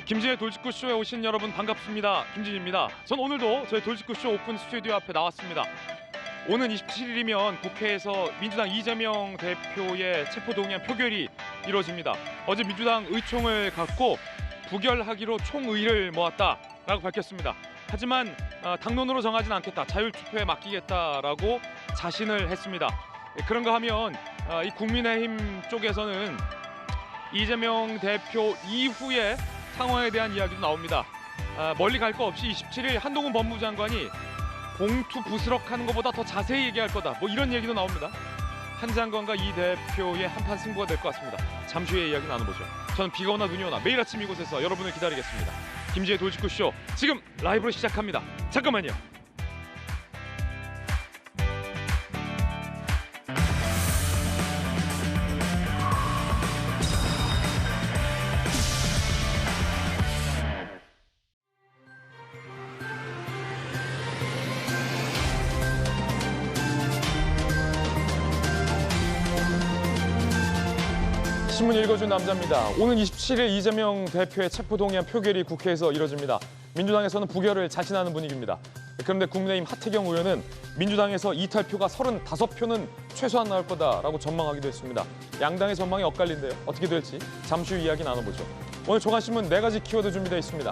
김진의 돌직구쇼에 오신 여러분 반갑습니다. 김진입니다. 전 오늘도 저희 돌직구쇼 오픈 스튜디오 앞에 나왔습니다. 오는 27일이면 국회에서 민주당 이재명 대표의 체포동의안 표결이 이루어집니다. 어제 민주당 의총을 갖고 부결하기로 총의를 모았다라고 밝혔습니다. 하지만 당론으로 정하진 않겠다, 자율투표에 맡기겠다라고 자신을 했습니다. 그런가 하면 이 국민의힘 쪽에서는 이재명 대표 이후의 상황에 대한 이야기도 나옵니다. 멀리 갈 거 없이 27일 한동훈 법무부 장관이 봉투 부스럭하는 것보다 더 자세히 얘기할 거다, 뭐 이런 얘기도 나옵니다. 한 장관과 이 대표의 한판 승부가 될 것 같습니다. 잠시 후에 이야기 나눠보죠. 저는 비가 오나 눈이 오나 매일 아침 이곳에서 여러분을 기다리겠습니다. 김지의 돌직구쇼 지금 라이브로 시작합니다. 잠깐만요. 신문 읽어준 남자입니다. 오는 27일 이재명 대표의 체포동의안 표결이 국회에서 이뤄집니다. 민주당에서는 부결을 자신하는 분위기입니다. 그런데 국민의힘 하태경 의원은 민주당에서 이탈표가 35표는 최소한 나올 거다라고 전망하기도 했습니다. 양당의 전망이 엇갈린데요. 어떻게 될지 잠시 후 이야기 나눠보죠. 오늘 조간신문 4가지 키워드 준비되어 있습니다.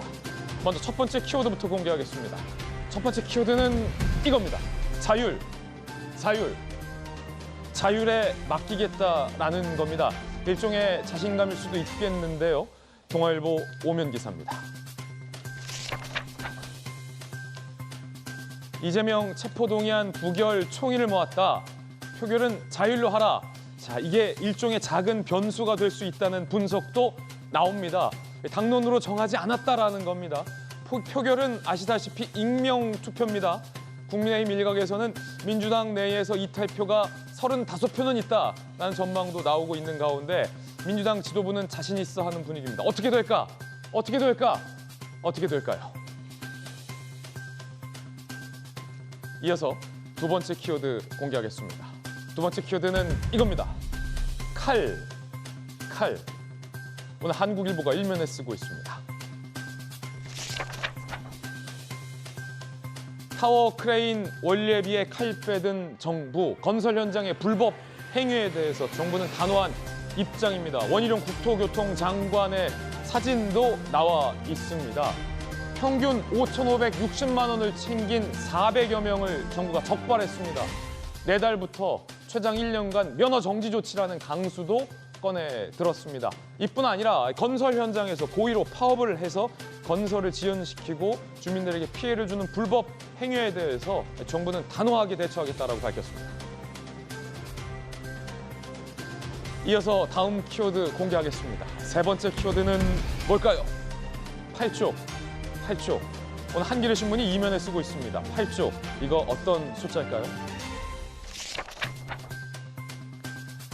먼저 첫 번째 키워드부터 공개하겠습니다. 첫 번째 키워드는 이겁니다. 자율. 자율에 맡기겠다라는 겁니다. 일종의 자신감일 수도 있겠는데요. 동아일보 오면 기사입니다. 이재명 체포동의안 부결 총의를 모았다. 표결은 자율로 하라. 자, 이게 일종의 작은 변수가 될 수 있다는 분석도 나옵니다. 당론으로 정하지 않았다라는 겁니다. 표결은 아시다시피 익명투표입니다. 국민의힘 일각에서는 민주당 내에서 이탈표가 35표는 있다라는 전망도 나오고 있는 가운데 민주당 지도부는 자신 있어 하는 분위기입니다. 어떻게 될까? 어떻게 될까요? 이어서 두 번째 키워드 공개하겠습니다. 두 번째 키워드는 이겁니다. 칼. 오늘 한국일보가 일면에 쓰고 있습니다. 타워 크레인 원래비에 칼 빼든 정부, 건설 현장의 불법 행위에 대해서 정부는 단호한 입장입니다. 원희룡 국토교통 장관의 사진도 나와 있습니다. 평균 5,560만 원을 챙긴 400여 명을 정부가 적발했습니다. 내달부터 최장 1년간 면허 정지 조치라는 강수도 꺼내 들었습니다. 이뿐 아니라 건설 현장에서 고의로 파업을 해서 건설을 지연시키고 주민들에게 피해를 주는 불법 행위에 대해서 정부는 단호하게 대처하겠다라고 밝혔습니다. 이어서 다음 키워드 공개하겠습니다. 세 번째 키워드는 뭘까요? 8조. 오늘 한겨레신문이 이면에 쓰고 있습니다. 8조. 이거 어떤 숫자일까요?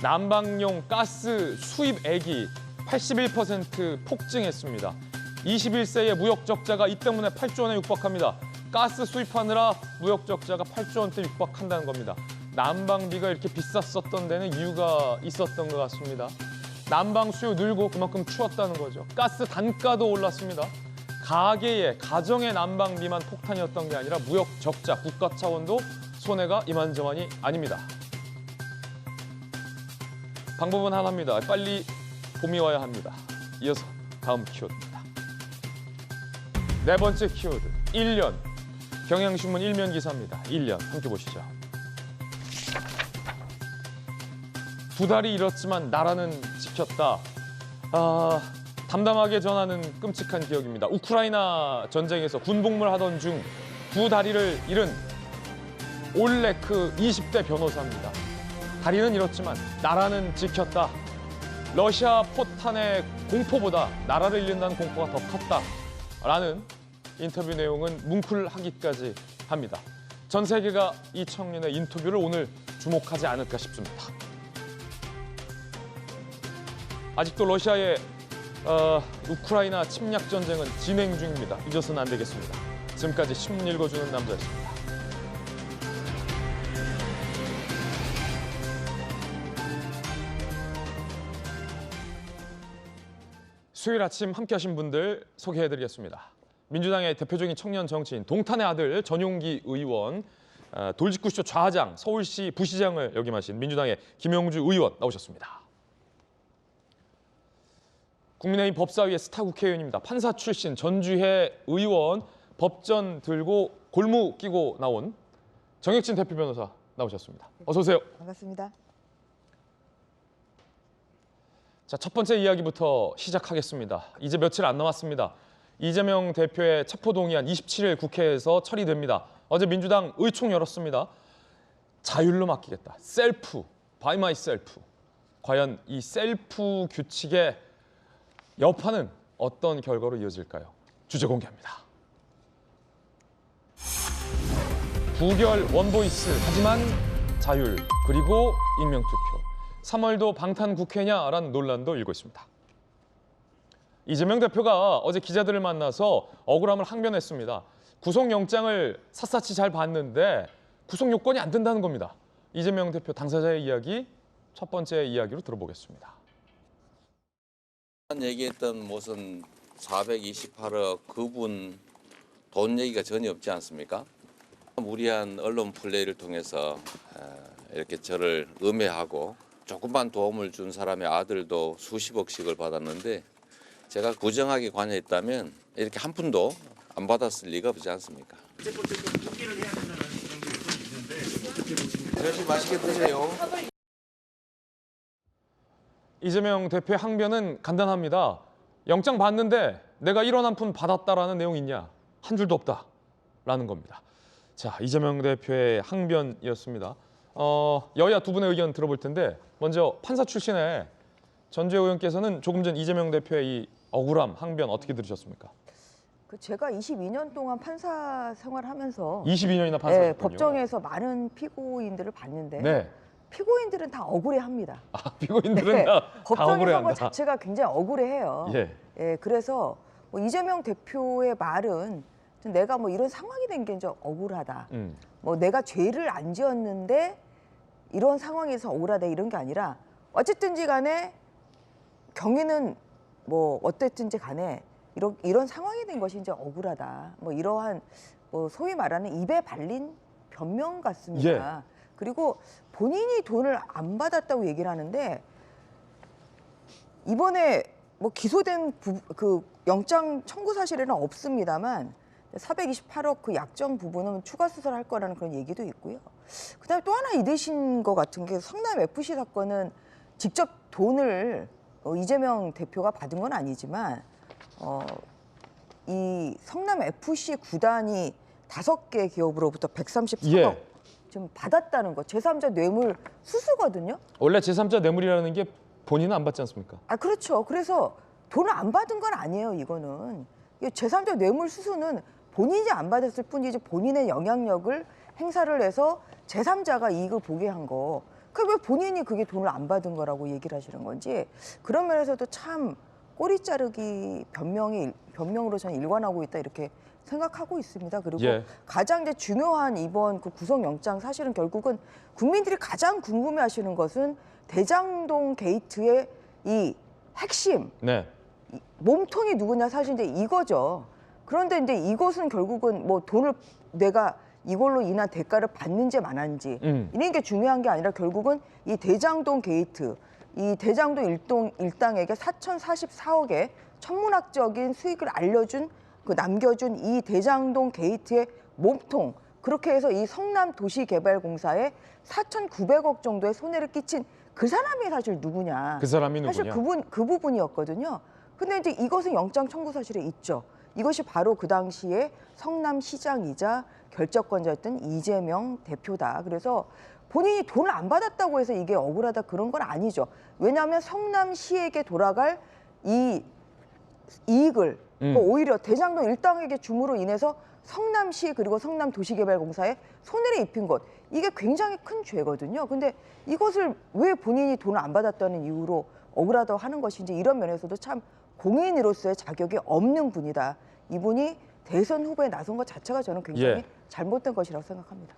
난방용 가스 수입액이 81% 폭증했습니다. 21세의 무역 적자가 이 때문에 8조 원에 육박합니다. 가스 수입하느라 무역 적자가 8조 원대 육박한다는 겁니다. 난방비가 이렇게 비쌌었던 데는 이유가 있었던 것 같습니다. 난방 수요 늘고 그만큼 추웠다는 거죠. 가스 단가도 올랐습니다. 가정의 난방비만 폭탄이었던 게 아니라 무역 적자, 국가 차원도 손해가 이만저만이 아닙니다. 방법은 하나입니다. 빨리 봄이 와야 합니다. 이어서 다음 키워드입니다. 네 번째 키워드, 1년. 경향신문 일면 기사입니다. 1년, 함께 보시죠. 두 달이 잃었지만 나라는 지켰다. 담담하게 전하는 끔찍한 기억입니다. 우크라이나 전쟁에서 군복무를 하던 중 두 다리를 잃은 올레크 20대 변호사입니다. 다리는 잃었지만 나라는 지켰다. 러시아 포탄의 공포보다 나라를 잃는다는 공포가 더 컸다라는 인터뷰 내용은 뭉클하기까지 합니다. 전 세계가 이 청년의 인터뷰를 오늘 주목하지 않을까 싶습니다. 아직도 러시아의 우크라이나 침략 전쟁은 진행 중입니다. 잊어서는 안 되겠습니다. 지금까지 신문 읽어주는 남자였습니다. 수요일 아침 함께하신 분들 소개해드리겠습니다. 민주당의 대표적인 청년 정치인 동탄의 아들 전용기 의원, 돌직구쇼 좌장, 서울시 부시장을 역임하신 민주당의 김영주 의원 나오셨습니다. 국민의힘 법사위의 스타 국회의원입니다. 판사 출신 전주회 의원, 법전 들고 골무 끼고 나온 정혁진 대표 변호사 나오셨습니다. 어서 오세요. 반갑습니다. 자, 첫 번째 이야기부터 시작하겠습니다. 이제 며칠 안 남았습니다. 이재명 대표의 체포동의안 27일 국회에서 처리됩니다. 어제 민주당 의총 열었습니다. 자율로 맡기겠다. 셀프, 바이 마이 셀프. 과연 이 셀프 규칙의 여파는 어떤 결과로 이어질까요? 주제 공개합니다. 부결 원보이스, 하지만 자율, 그리고 익명투표. 3월도 방탄 국회냐라는 논란도 일고 있습니다. 이재명 대표가 어제 기자들을 만나서 억울함을 항변했습니다. 구속영장을 샅샅이 잘 봤는데 구속 요건이 안 된다는 겁니다. 이재명 대표 당사자의 이야기, 첫 번째 이야기로 들어보겠습니다. 얘기했던 무슨 428억 그분 돈 얘기가 전혀 없지 않습니까? 무리한 언론 플레이를 통해서 이렇게 저를 음해하고 조금만 도움을 준 사람의 아들도 수십억씩을 받았는데 제가 부정하게 관여했다면 이렇게 한 푼도 안 받았을 리가 없지 않습니까? 열심히 맛있게 드세요. 이재명 대표의 항변은 간단합니다. 영장 봤는데 내가 1원 한 푼 받았다라는 내용 있냐? 한 줄도 없다라는 겁니다. 자, 이재명 대표의 항변이었습니다. 여야 두 분의 의견 들어볼 텐데 먼저 판사 출신의 전주혜 의원께서는 조금 전 이재명 대표의 이 억울함, 항변 어떻게 들으셨습니까? 제가 22년 동안 판사 생활하면서 22년이나 판사셨군요. 법정에서 많은 피고인들을 봤는데 네. 피고인들은 다 억울해합니다. 피고인들은 다 법정에서 억울해한다. 것 자체가 굉장히 억울해해요. 예. 그래서 뭐 이재명 대표의 말은 내가 뭐 이런 상황이 된 게 좀 억울하다. 뭐 내가 죄를 안 지었는데 이런 상황에서 억울하다 이런 게 아니라 어쨌든지 간에 경위는 뭐 어쨌든지 간에 이런 상황이 된 것이 이제 억울하다. 뭐 이러한 뭐 소위 말하는 입에 발린 변명 같습니다. 예. 그리고 본인이 돈을 안 받았다고 얘기를 하는데 이번에 뭐 기소된 그 영장 청구 사실에는 없습니다만 428억 그 약정 부분은 추가 수사를 할 거라는 그런 얘기도 있고요. 그다음에 또 하나 잊으신 것 같은 게 성남 FC 사건은 직접 돈을 이재명 대표가 받은 건 아니지만 이 성남 FC 구단이 5개 기업으로부터 133억 좀 받았다는 거. 제3자 뇌물 수수거든요. 원래 제3자 뇌물이라는 게 본인은 안 받지 않습니까? 그렇죠. 그래서 돈을 안 받은 건 아니에요, 이거는. 제3자 뇌물 수수는 본인이 안 받았을 뿐이지 본인의 영향력을 행사를 해서 제3자가 이익을 보게 한 거. 왜 본인이 그게 돈을 안 받은 거라고 얘기를 하시는 건지 그런 면에서도 참 꼬리 자르기 변명으로 저는 일관하고 있다 이렇게 생각하고 있습니다. 그리고 가장 이제 중요한 이번 그 구속영장 사실은 결국은 국민들이 가장 궁금해하시는 것은 대장동 게이트의 이 핵심 몸통이 누구냐 사실 이제 이거죠. 그런데 이제 이것은 결국은 뭐 돈을 내가 이걸로 인한 대가를 받는지 마는지 이런 게 중요한 게 아니라 결국은 이 대장동 게이트, 이 대장동 일당에게 4,044억의 천문학적인 수익을 남겨준 이 대장동 게이트의 몸통, 그렇게 해서 이 성남도시개발공사에 4,900억 정도의 손해를 끼친 그 사람이 사실 누구냐? 그 사람이 누구냐? 사실 그 부분이었거든요. 근데 이제 이것은 영장 청구 사실에 있죠. 이것이 바로 그 당시에 성남시장이자 결정권자였던 이재명 대표다. 그래서 본인이 돈을 안 받았다고 해서 이게 억울하다 그런 건 아니죠. 왜냐하면 성남시에게 돌아갈 이 이익을 오히려 대장동 일당에게 줌으로 인해서 성남시 그리고 성남도시개발공사에 손해를 입힌 것, 이게 굉장히 큰 죄거든요. 근데 이것을 왜 본인이 돈을 안 받았다는 이유로 억울하다고 하는 것인지 이런 면에서도 참 공인으로서의 자격이 없는 분이다. 이분이 대선 후보에 나선 것 자체가 저는 굉장히 잘못된 것이라고 생각합니다.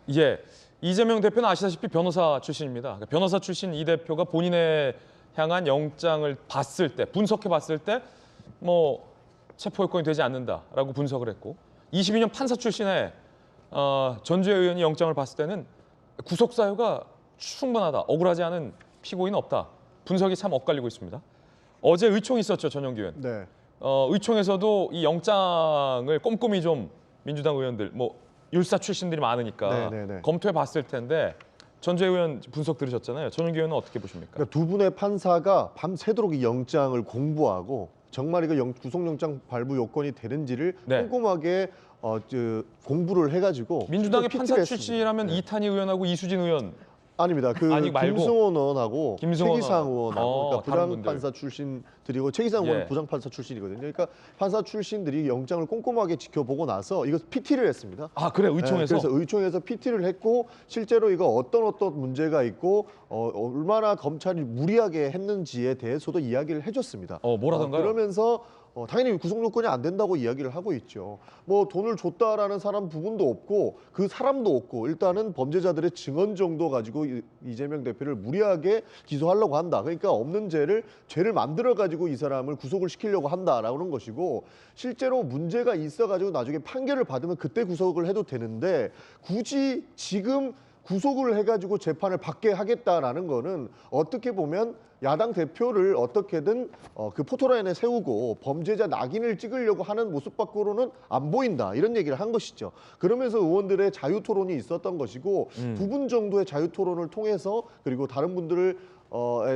이재명 대표는 아시다시피 변호사 출신입니다. 변호사 출신 이 대표가 본인의 향한 영장을 봤을 때, 분석해 봤을 때 뭐 체포 요건이 되지 않는다라고 분석을 했고 22년 판사 출신의 전주혜 의원이 영장을 봤을 때는 구속 사유가 충분하다. 억울하지 않은 피고인은 없다. 분석이 참 엇갈리고 있습니다. 어제 의총이 있었죠, 전용기 의원. 네. 의총에서도 이 영장을 꼼꼼히 좀 민주당 의원들 뭐 율사 출신들이 많으니까 네네네. 검토해 봤을 텐데 전주혜 의원 분석 들으셨잖아요. 전용기 의원은 어떻게 보십니까? 그러니까 두 분의 판사가 밤새도록 이 영장을 공부하고 정말 이거 구속영장 발부 요건이 되는지를 네. 꼼꼼하게 공부를 해가지고 민주당의 PT를 판사 했습니다. 출신이라면 네. 이탄희 의원하고 이수진 의원 아닙니다. 그 아니, 말고. 김승원 의원하고 김승원 최기상 의원. 의원하고 그러니까 다른 분들. 부장판사 출신들이고 최기상 의원은 예. 부장판사 출신이거든요. 그러니까 판사 출신들이 영장을 꼼꼼하게 지켜보고 나서 이거 PT를 했습니다. 아 그래 의총에서 그래서 의총에서 PT를 했고 실제로 이거 어떤 문제가 있고 얼마나 검찰이 무리하게 했는지에 대해서도 이야기를 해줬습니다. 뭐라던가요? 그러면서 당연히 구속 요건이 안 된다고 이야기를 하고 있죠. 뭐 돈을 줬다라는 사람 부분도 없고 그 사람도 없고 일단은 범죄자들의 증언 정도 가지고 이재명 대표를 무리하게 기소하려고 한다. 그러니까 없는 죄를 만들어 가지고 이 사람을 구속을 시키려고 한다라는 것이고 실제로 문제가 있어 가지고 나중에 판결을 받으면 그때 구속을 해도 되는데 굳이 지금 구속을 해가지고 재판을 받게 하겠다라는 거는 어떻게 보면 야당 대표를 어떻게든 그 포토라인에 세우고 범죄자 낙인을 찍으려고 하는 모습 밖으로는 안 보인다 이런 얘기를 한 것이죠. 그러면서 의원들의 자유 토론이 있었던 것이고 두 분 정도의 자유 토론을 통해서 그리고 다른 분들을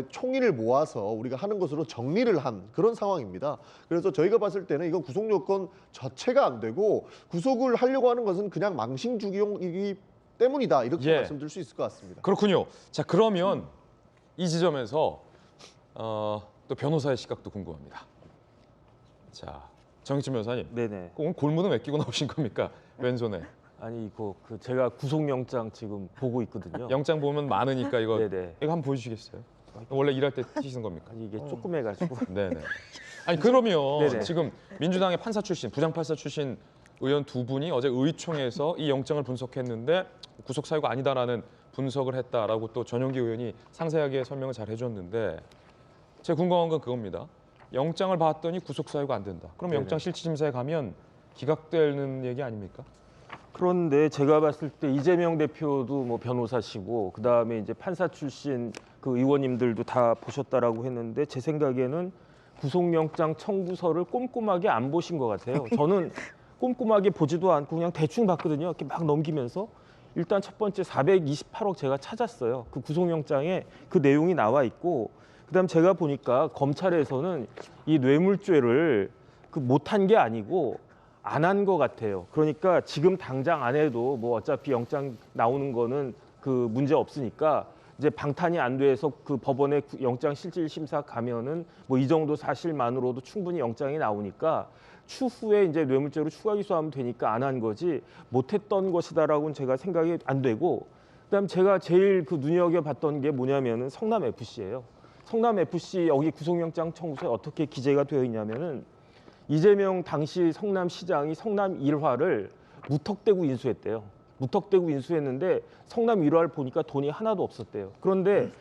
총의를 모아서 우리가 하는 것으로 정리를 한 그런 상황입니다. 그래서 저희가 봤을 때는 이건 구속 요건 자체가 안 되고 구속을 하려고 하는 것은 그냥 망신주기용이기 때문이다 이렇게 예. 말씀드릴 수 있을 것 같습니다. 그렇군요. 자 그러면 이 지점에서 또 변호사의 시각도 궁금합니다. 자 정익진 변호사님, 네네. 오늘 골무는 왜 끼고 나오신 겁니까? 왼손에 아니 이거 제가 구속영장 지금 보고 있거든요. 영장 보면 많으니까 이거 네네. 한번 보여주시겠어요? 원래 일할 때 쓰시는 겁니까? 아니 이게 조그매가지고. 네네. 아니 그러면 네네. 지금 민주당의 판사 출신, 부장판사 출신 의원 두 분이 어제 의총에서 이 영장을 분석했는데 구속 사유가 아니다라는 분석을 했다라고 또 전용기 의원이 상세하게 설명을 잘 해줬는데 제가 궁금한 건 그겁니다. 영장을 봤더니 구속 사유가 안 된다. 그럼 네네. 영장 실질심사에 가면 기각되는 얘기 아닙니까? 그런데 제가 봤을 때 이재명 대표도 뭐 변호사시고 그 다음에 이제 판사 출신 그 의원님들도 다 보셨다라고 했는데 제 생각에는 구속영장 청구서를 꼼꼼하게 안 보신 것 같아요. 저는 꼼꼼하게 보지도 않고 그냥 대충 봤거든요. 이렇게 막 넘기면서 일단 첫 번째 428억 제가 찾았어요. 그 구속영장에 그 내용이 나와 있고 그다음 제가 보니까 검찰에서는 이 뇌물죄를 그 못한 게 아니고 안 한 것 같아요. 그러니까 지금 당장 안 해도 뭐 어차피 영장 나오는 거는 그 문제 없으니까 이제 방탄이 안 돼서 그 법원에 영장 실질 심사 가면은 뭐 이 정도 사실만으로도 충분히 영장이 나오니까 추후에 이제 뇌물죄로 추가 기소하면 되니까 안 한 거지 못했던 것이다라고는 제가 생각이 안 되고 그다음 제가 제일 그 눈여겨봤던 게 뭐냐면은 성남 FC예요. 성남 FC 여기 구속영장 청구서에 어떻게 기재가 되어 있냐면은 이재명 당시 성남시장이 성남 1화를 무턱대고 인수했대요. 무턱대고 인수했는데 성남 1화를 보니까 돈이 하나도 없었대요. 그런데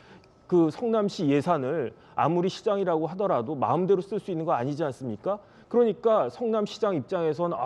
그 성남시 예산을 아무리 시장이라고 하더라도 마음대로 쓸 수 있는 거 아니지 않습니까? 그러니까 성남시장 입장에서는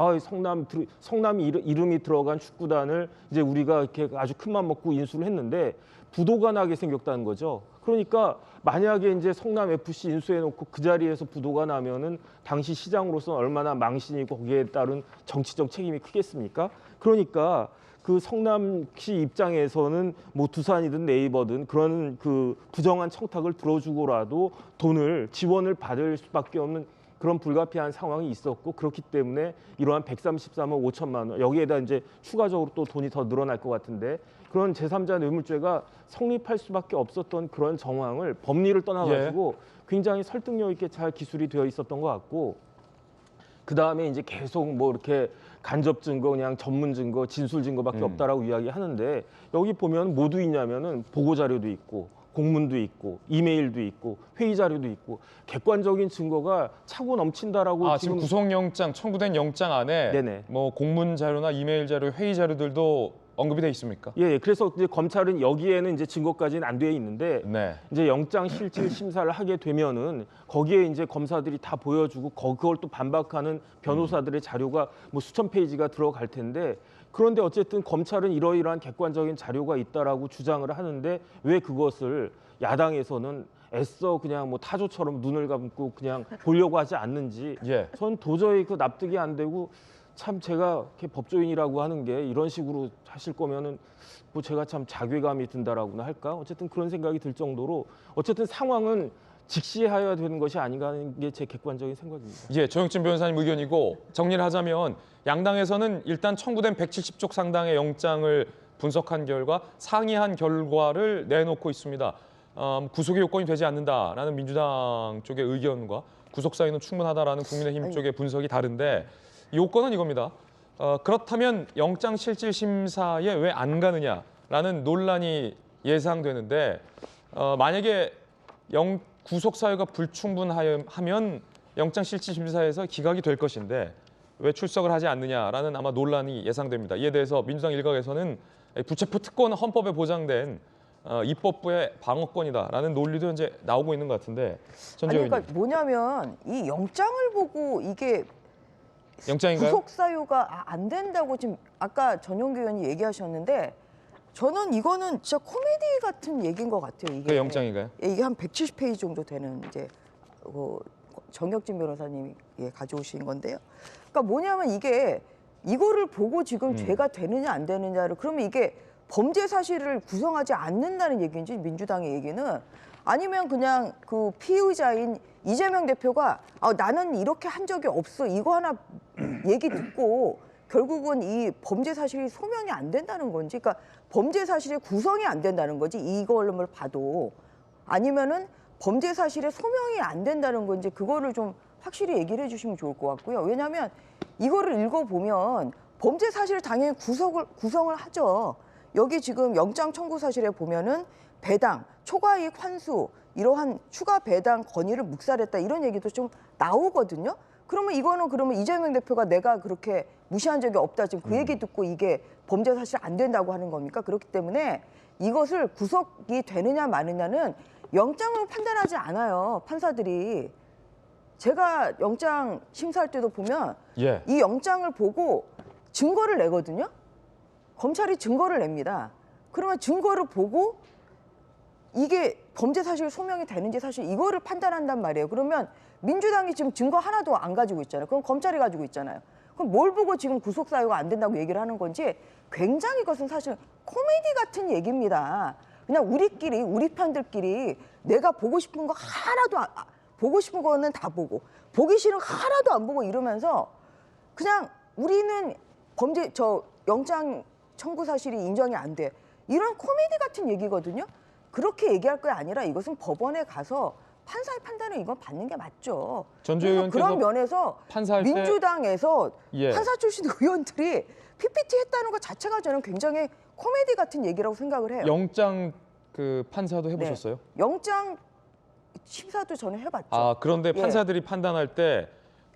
성남 이름이 들어간 축구단을 이제 우리가 이렇게 아주 큰맘 먹고 인수를 했는데 부도가 나게 생겼다는 거죠. 그러니까 만약에 이제 성남 FC 인수해놓고 그 자리에서 부도가 나면은 당시 시장으로서는 얼마나 망신이고 거기에 따른 정치적 책임이 크겠습니까? 그러니까 그 성남시 입장에서는 뭐 두산이든 네이버든 그런 그 부정한 청탁을 들어주고라도 돈을 지원을 받을 수밖에 없는 그런 불가피한 상황이 있었고 그렇기 때문에 이러한 133억 5천만 원 여기에다 이제 추가적으로 또 돈이 더 늘어날 것 같은데 그런 제3자 뇌물죄가 성립할 수밖에 없었던 그런 정황을 법리를 떠나가지고 굉장히 설득력 있게 잘 기술이 되어 있었던 것 같고 그 다음에 이제 계속 뭐 이렇게 간접 증거 그냥 전문 증거 진술 증거밖에 없다라고 이야기하는데 여기 보면 뭐도 있냐면은 보고 자료도 있고 공문도 있고 이메일도 있고 회의 자료도 있고 객관적인 증거가 차고 넘친다라고 지금 구속영장 청구된 영장 안에 네네. 뭐 공문 자료나 이메일 자료, 회의 자료들도 언급이 돼 있습니까? 예, 그래서 이제 검찰은 여기에는 이제 증거까지는 안 돼 있는데 네. 이제 영장 실질 심사를 하게 되면은 거기에 이제 검사들이 다 보여주고 그걸 또 반박하는 변호사들의 자료가 뭐 수천 페이지가 들어갈 텐데 그런데 어쨌든 검찰은 이러이러한 객관적인 자료가 있다라고 주장을 하는데 왜 그것을 야당에서는 애써 그냥 뭐 타조처럼 눈을 감고 그냥 보려고 하지 않는지 예. 전 도저히 그 납득이 안 되고 참 제가 이렇게 법조인이라고 하는 게 이런 식으로 하실 거면은 뭐 제가 참 자괴감이 든다라고나 할까? 어쨌든 그런 생각이 들 정도로 어쨌든 상황은 직시해야 되는 것이 아닌가 하는 게 제 객관적인 생각입니다. 예, 조영진 변호사님 의견이고 정리를 하자면 양당에서는 일단 청구된 170쪽 상당의 영장을 분석한 결과 상이한 결과를 내놓고 있습니다. 구속의 요건이 되지 않는다라는 민주당 쪽의 의견과 구속 사유는 충분하다라는 국민의힘 쪽의 분석이 다른데 요건은 이겁니다. 그렇다면 영장실질심사에 왜 안 가느냐라는 논란이 예상되는데 만약에 구속 사유가 불충분하면 영장실질심사에서 기각이 될 것인데 왜 출석을 하지 않느냐라는 아마 논란이 예상됩니다. 이에 대해서 민주당 일각에서는 부체포 특권 헌법에 보장된 입법부의 방어권이다라는 논리도 현재 나오고 있는 것 같은데 전 의원님. 그러니까 뭐냐면 이 영장을 보고 이게 영장인가요? 구속 사유가 안 된다고 지금 아까 전용기 의원이 얘기하셨는데 저는 이거는 진짜 코미디 같은 얘기인 것 같아요. 이게 그 영장인가요? 예, 이게 한 170페이지 정도 되는 이제 정혁진 변호사님이 가져오신 건데요. 그러니까 뭐냐면 이거를 보고 지금 죄가 되느냐 안 되느냐를 그러면 이게 범죄 사실을 구성하지 않는다는 얘기인지 민주당의 얘기는 아니면 그냥 그 피의자인 이재명 대표가 나는 이렇게 한 적이 없어 이거 하나 얘기 듣고 결국은 이 범죄 사실이 소명이 안 된다는 건지 그러니까 범죄 사실의 구성이 안 된다는 거지 이걸로 봐도 아니면은 범죄 사실의 소명이 안 된다는 건지 그거를 좀 확실히 얘기를 해주시면 좋을 것 같고요. 왜냐하면 이거를 읽어보면 범죄 사실을 당연히 구성을 하죠. 여기 지금 영장 청구 사실에 보면은 배당, 초과이익 환수, 이러한 추가 배당 건의를 묵살했다 이런 얘기도 좀 나오거든요. 그러면 이거는 그러면 이재명 대표가 내가 그렇게 무시한 적이 없다 지금 그 얘기 듣고 이게 범죄 사실 안 된다고 하는 겁니까? 그렇기 때문에 이것을 구속이 되느냐 마느냐는 영장으로 판단하지 않아요. 판사들이. 제가 영장 심사할 때도 보면 예. 이 영장을 보고 증거를 내거든요. 검찰이 증거를 냅니다. 그러면 증거를 보고 이게 범죄 사실 소명이 되는지 사실 이거를 판단한단 말이에요. 그러면 민주당이 지금 증거 하나도 안 가지고 있잖아요. 그럼 검찰이 가지고 있잖아요. 그럼 뭘 보고 지금 구속 사유가 안 된다고 얘기를 하는 건지 굉장히 이것은 사실 코미디 같은 얘기입니다. 그냥 우리 편들끼리 내가 보고 싶은 거 하나도 보고 싶은 거는 다 보기 싫은 거 하나도 안 보고 이러면서 그냥 우리는 영장 청구 사실이 인정이 안 돼. 이런 코미디 같은 얘기거든요. 그렇게 얘기할 게 아니라 이것은 법원에 가서 판사의 판단을 이건 받는 게 맞죠. 전주혜 의원께서 그런 면에서 판사할 때 민주당에서 예. 판사 출신 의원들이 PPT 했다는 것 자체가 저는 굉장히 코미디 같은 얘기라고 생각을 해요. 영장 그 판사도 해보셨어요? 네. 영장 심사도 저는 해봤죠. 그런데 예. 판사들이 판단할 때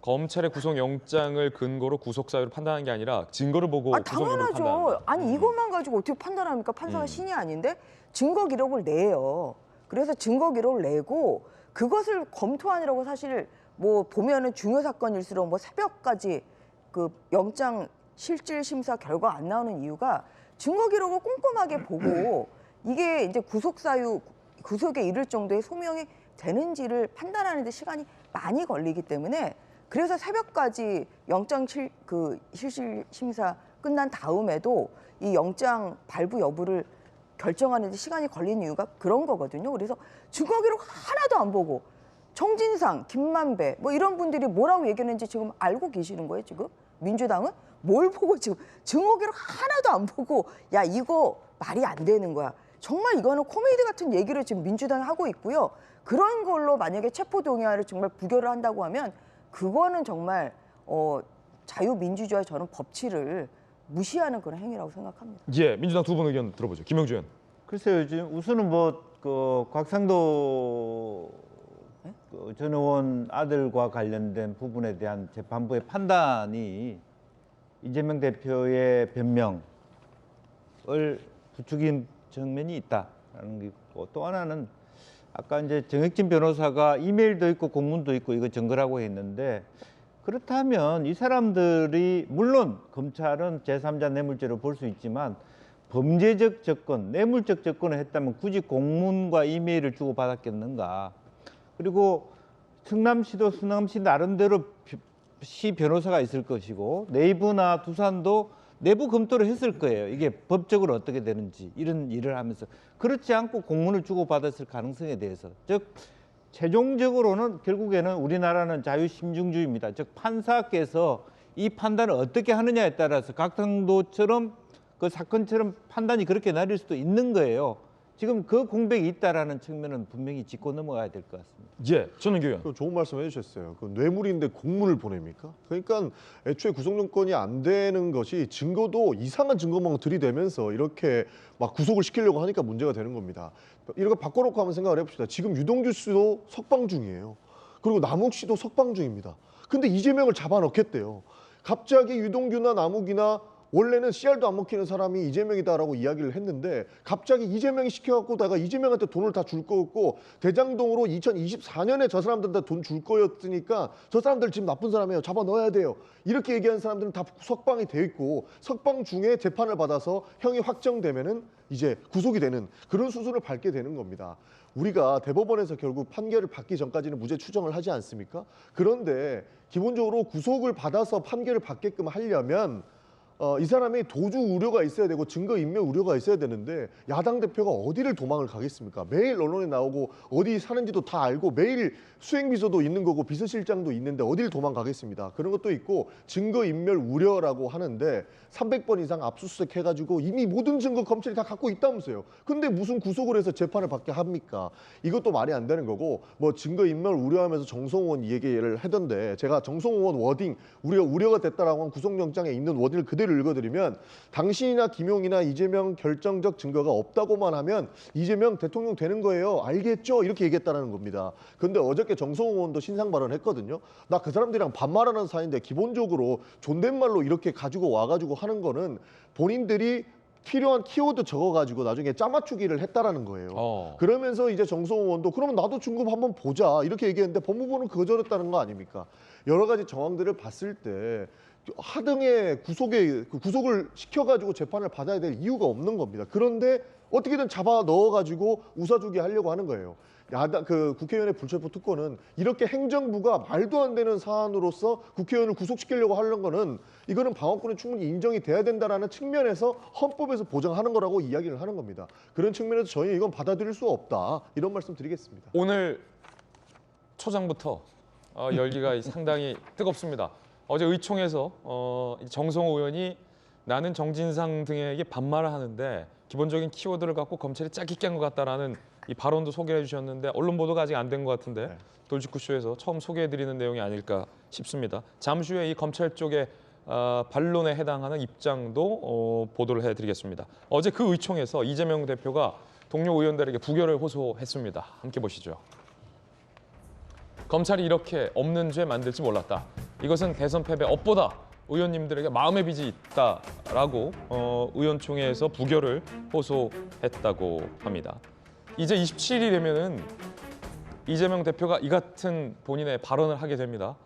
검찰의 구속영장을 근거로 구속사유를 판단하는 게 아니라 증거를 보고 구속영장을 판단한다. 당연하죠. 아니 이것만 가지고 어떻게 판단합니까? 판사가 신이 아닌데 증거 기록을 내요. 그래서 증거 기록을 내고 그것을 검토하느라고 사실 뭐 보면은 중요 사건일수록 뭐 새벽까지 그 영장 실질 심사 결과 안 나오는 이유가 증거 기록을 꼼꼼하게 보고 이게 이제 구속에 이를 정도의 소명이 되는지를 판단하는 데 시간이 많이 걸리기 때문에 그래서 새벽까지 영장 실질 심사 끝난 다음에도 이 영장 발부 여부를 결정하는 데 시간이 걸리는 이유가 그런 거거든요. 그래서 증거 기록 하나도 안 보고 정진상, 김만배 뭐 이런 분들이 뭐라고 얘기했는지 지금 알고 계시는 거예요, 지금? 민주당은 뭘 보고 지금 증거 기록 하나도 안 보고 야 이거 말이 안 되는 거야. 정말 이거는 코미디 같은 얘기를 지금 민주당이 하고 있고요. 그런 걸로 만약에 체포동의안을 정말 부결을 한다고 하면 그거는 정말 자유민주주의 저는 법치를 무시하는 그런 행위라고 생각합니다. 예, 민주당 두 분 의견 들어보죠. 김영주 의원. 글쎄요, 지금 우선은 그 곽상도 전 의원 아들과 관련된 부분에 대한 재판부의 판단이 이재명 대표의 변명 부추긴 측면이 있다라는 게 있고, 또 하나는 아까 이제 정혁진 변호사가 이메일도 있고 공문도 있고 이거 증거라고 했는데, 그렇다면 이 사람들이 물론 검찰은 제3자 뇌물죄로 볼 수 있지만 범죄적 접근, 뇌물적 접근을 했다면 굳이 공문과 이메일을 주고받았겠는가. 그리고 성남시도 성남시 나름대로 시 변호사가 있을 것이고 네이버나 두산도 내부 검토를 했을 거예요. 이게 법적으로 어떻게 되는지 이런 일을 하면서. 그렇지 않고 공문을 주고받았을 가능성에 대해서. 즉 최종적으로는 결국에는 우리나라는 자유심증주의입니다. 즉 판사께서 이 판단을 어떻게 하느냐에 따라서 각상도처럼 그 사건처럼 판단이 그렇게 나뉠 수도 있는 거예요. 지금 그 공백이 있다라는 측면은 분명히 짚고 넘어가야 될 것 같습니다. 예, 전은규 의원. 좋은 말씀 해주셨어요. 그 뇌물인데 공문을 보냅니까? 그러니까 애초에 구속용건이 안 되는 것이 증거도 이상한 증거만 들이대면서 이렇게 막 구속을 시키려고 하니까 문제가 되는 겁니다. 이렇게 바꿔놓고 한번 생각을 해봅시다. 지금 유동규 씨도 석방 중이에요. 그리고 남욱 씨도 석방 중입니다. 근데 이재명을 잡아넣겠대요. 갑자기 유동규나 남욱이나 원래는 씨알도 안 먹히는 사람이 이재명이다라고 이야기를 했는데 갑자기 이재명이 시켜갖고다가 이재명한테 돈을 다 줄 거였고 대장동으로 2024년에 저 사람들한테 돈 줄 거였으니까 저 사람들 지금 나쁜 사람이에요. 잡아 넣어야 돼요. 이렇게 얘기한 사람들은 다 석방이 돼 있고 석방 중에 재판을 받아서 형이 확정되면은 이제 구속이 되는 그런 수순을 밟게 되는 겁니다. 우리가 대법원에서 결국 판결을 받기 전까지는 무죄 추정을 하지 않습니까? 그런데 기본적으로 구속을 받아서 판결을 받게끔 하려면 이 사람이 도주 우려가 있어야 되고 증거인멸 우려가 있어야 되는데 야당 대표가 어디를 도망을 가겠습니까? 매일 언론에 나오고 어디 사는지도 다 알고 매일 수행비서도 있는 거고 비서실장도 있는데 어디를 도망가겠습니다. 그런 것도 있고 증거인멸 우려라고 하는데 300번 이상 압수수색 해가지고 이미 모든 증거 검찰이 다 갖고 있다면서요. 근데 무슨 구속을 해서 재판을 받게 합니까? 이것도 말이 안 되는 거고 뭐 증거인멸 우려하면서 정성원 얘기를 하던데 제가 정성원 워딩 우리가 우려가 됐다라고 한 구속영장에 있는 워딩을 그대로 읽어드리면 당신이나 김용이나 이재명 결정적 증거가 없다고만 하면 이재명 대통령 되는 거예요. 알겠죠? 이렇게 얘기했다는 겁니다. 근데 어저께 정성호 의원도 신상 발언했거든요. 나 그 사람들이랑 반말하는 사이인데 기본적으로 존댓말로 이렇게 가지고 와가지고 하는 거는 본인들이 필요한 키워드 적어가지고 나중에 짜맞추기를 했다라는 거예요. 그러면서 이제 정성호 의원도 그러면 나도 중급 한번 보자 이렇게 얘기했는데 법무부는 거절했다는 거 아닙니까? 여러 가지 정황들을 봤을 때 하등의 구속을 시켜가지고 재판을 받아야 될 이유가 없는 겁니다. 그런데 어떻게든 잡아 넣어가지고 우사주기 하려고 하는 거예요. 국회의원의 불체포 특권은 이렇게 행정부가 말도 안 되는 사안으로서 국회의원을 구속시키려고 하는 거는 이거는 방어권이 충분히 인정이 돼야 된다라는 측면에서 헌법에서 보장하는 거라고 이야기를 하는 겁니다. 그런 측면에서 저희 이건 받아들일 수 없다 이런 말씀 드리겠습니다. 오늘 초장부터 열기가 상당히 뜨겁습니다. 어제 의총에서 정성호 의원이 나는 정진상 등에게 반말을 하는데 기본적인 키워드를 갖고 검찰이 짜깁기 한 것 같다라는 이 발언도 소개해 주셨는데 언론 보도가 아직 안 된 것 같은데 네. 돌직구쇼에서 처음 소개해드리는 내용이 아닐까 싶습니다. 잠시 후에 이 검찰 쪽의 반론에 해당하는 입장도 보도를 해드리겠습니다. 어제 그 의총에서 이재명 대표가 동료 의원들에게 부결을 호소했습니다. 함께 보시죠. 검찰이 이렇게 없는 죄 만들지 몰랐다. 이것은 대선 패배 업보다 의원님들에게 마음의 빚이 있다라고 의원총회에서 부결을 호소했다고 합니다. 이제 27일이 되면은 이재명 대표가 이 같은 본인의 발언을 하게 됩니다.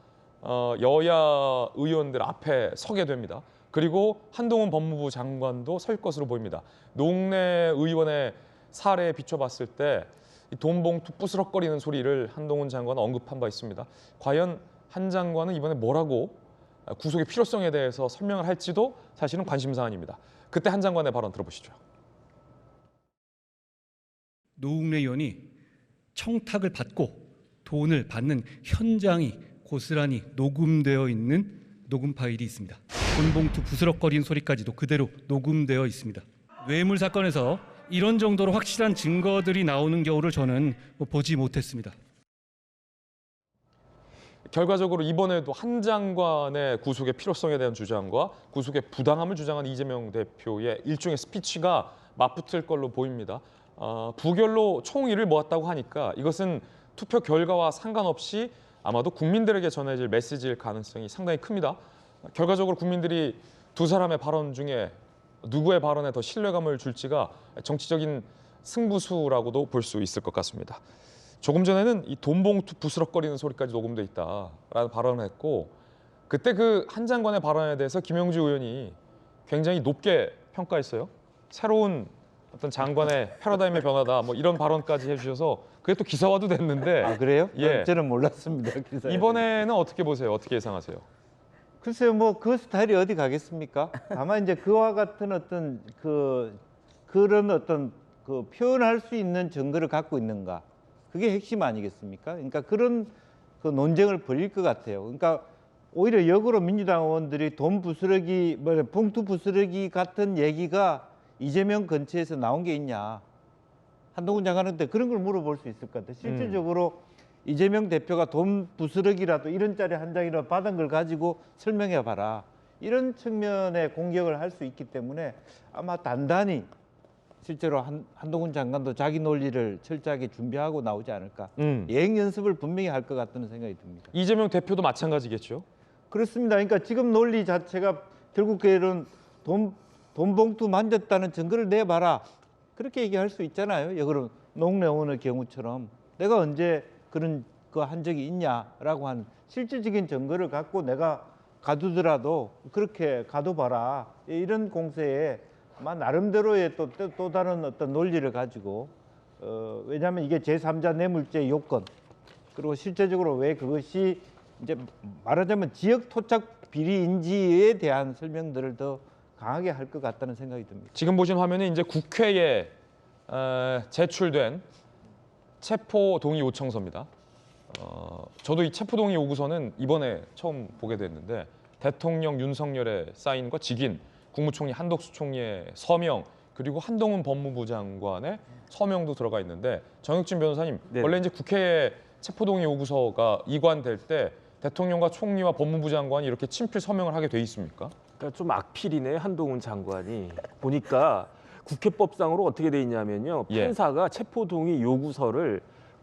여야 의원들 앞에 서게 됩니다. 그리고 한동훈 법무부 장관도 설 것으로 보입니다. 노웅래 의원의 사례에 비춰봤을 때 돈 봉투 부스럭거리는 소리를 한동훈 장관은 언급한 바 있습니다. 과연 한 장관은 이번에 뭐라고 구속의 필요성에 대해서 설명을 할지도 사실은 관심사안입니다. 그때 한 장관의 발언 들어보시죠. 노웅래 의원이 청탁을 받고 돈을 받는 현장이 고스란히 녹음되어 있는 녹음 파일이 있습니다. 돈봉투 부스럭거리는 소리까지도 그대로 녹음되어 있습니다. 뇌물 사건에서 이런 정도로 확실한 증거들이 나오는 경우를 저는 보지 못했습니다. 결과적으로 이번에도 한 장관의 구속의 필요성에 대한 주장과 구속의 부당함을 주장한 이재명 대표의 일종의 스피치가 맞붙을 걸로 보입니다. 부결로 총의를 모았다고 하니까 이것은 투표 결과와 상관없이 아마도 국민들에게 전해질 메시지일 가능성이 상당히 큽니다. 결과적으로 국민들이 두 사람의 발언 중에 누구의 발언에 더 신뢰감을 줄지가 정치적인 승부수라고도 볼 수 있을 것 같습니다. 조금 전에는 이 돈봉투 부스럭거리는 소리까지 녹음돼 있다라는 발언을 했고 그때 그 한 장관의 발언에 대해서 김영주 의원이 굉장히 높게 평가했어요. 새로운 어떤 장관의 패러다임의 변화다 뭐 이런 발언까지 해주셔서 그게 또 기사화도 됐는데 아 그래요? 예. 저는 몰랐습니다. 기사에. 이번에는 어떻게 보세요? 어떻게 예상하세요? 글쎄요, 뭐 그 스타일이 어디 가겠습니까? 다만 이제 그와 같은 어떤 그런 어떤 그 표현할 수 있는 증거를 갖고 있는가, 그게 핵심 아니겠습니까? 그러니까 그런 그 논쟁을 벌일 것 같아요. 그러니까 오히려 역으로 민주당 의원들이 돈 부스러기, 봉투 부스러기 같은 얘기가 이재명 근처에서 나온 게 있냐, 한동훈 장관한테 그런 걸 물어볼 수 있을 것 같아요. 실질적으로 이재명 대표가 돈 부스러기라도 1원짜리 한 장이라도 받은 걸 가지고 설명해 봐라, 이런 측면의 공격을 할 수 있기 때문에 아마 단단히 실제로 한동훈 장관도 자기 논리를 철저하게 준비하고 나오지 않을까. 예행 연습을 분명히 할 것 같다는 생각이 듭니다. 이재명 대표도 마찬가지겠죠? 그렇습니다. 그러니까 지금 논리 자체가 결국에는 돈 봉투 만졌다는 증거를 내봐라, 그렇게 얘기할 수 있잖아요. 여그런 노웅래 의원의 경우처럼 내가 언제 그런 거 한 적이 있냐라고 한 실질적인 증거를 갖고 내가 가두더라도 그렇게 가둬봐라, 이런 공세에 아마 나름대로의 또 다른 어떤 논리를 가지고 왜냐하면 이게 제3자 뇌물죄 요건, 그리고 실제적으로 왜 그것이 이제 말하자면 지역 토착 비리인지에 대한 설명들을 더 강하게 할 것 같다는 생각이 듭니다. 지금 보신 화면은 이제 국회에 제출된 체포 동의 요청서입니다. 저도 이 체포 동의 요구서는 이번에 처음 보게 됐는데 대통령 윤석열의 사인과 직인, 국무총리 한덕수 총리의 서명, 그리고 한동훈 법무부 장관의 서명도 들어가 있는데 정혁진 변호사님, 네. 원래 이제 국회에 체포 동의 요구서가 이관될 때 대통령과 총리와 법무부 장관이 이렇게 친필 서명을 하게 돼 있습니까? 그러니까 좀 악필이네, 한동훈 장관이. 보니까 국회법상으로 어떻게 돼 있냐면요, 예. 판사가 체포동의 요구서를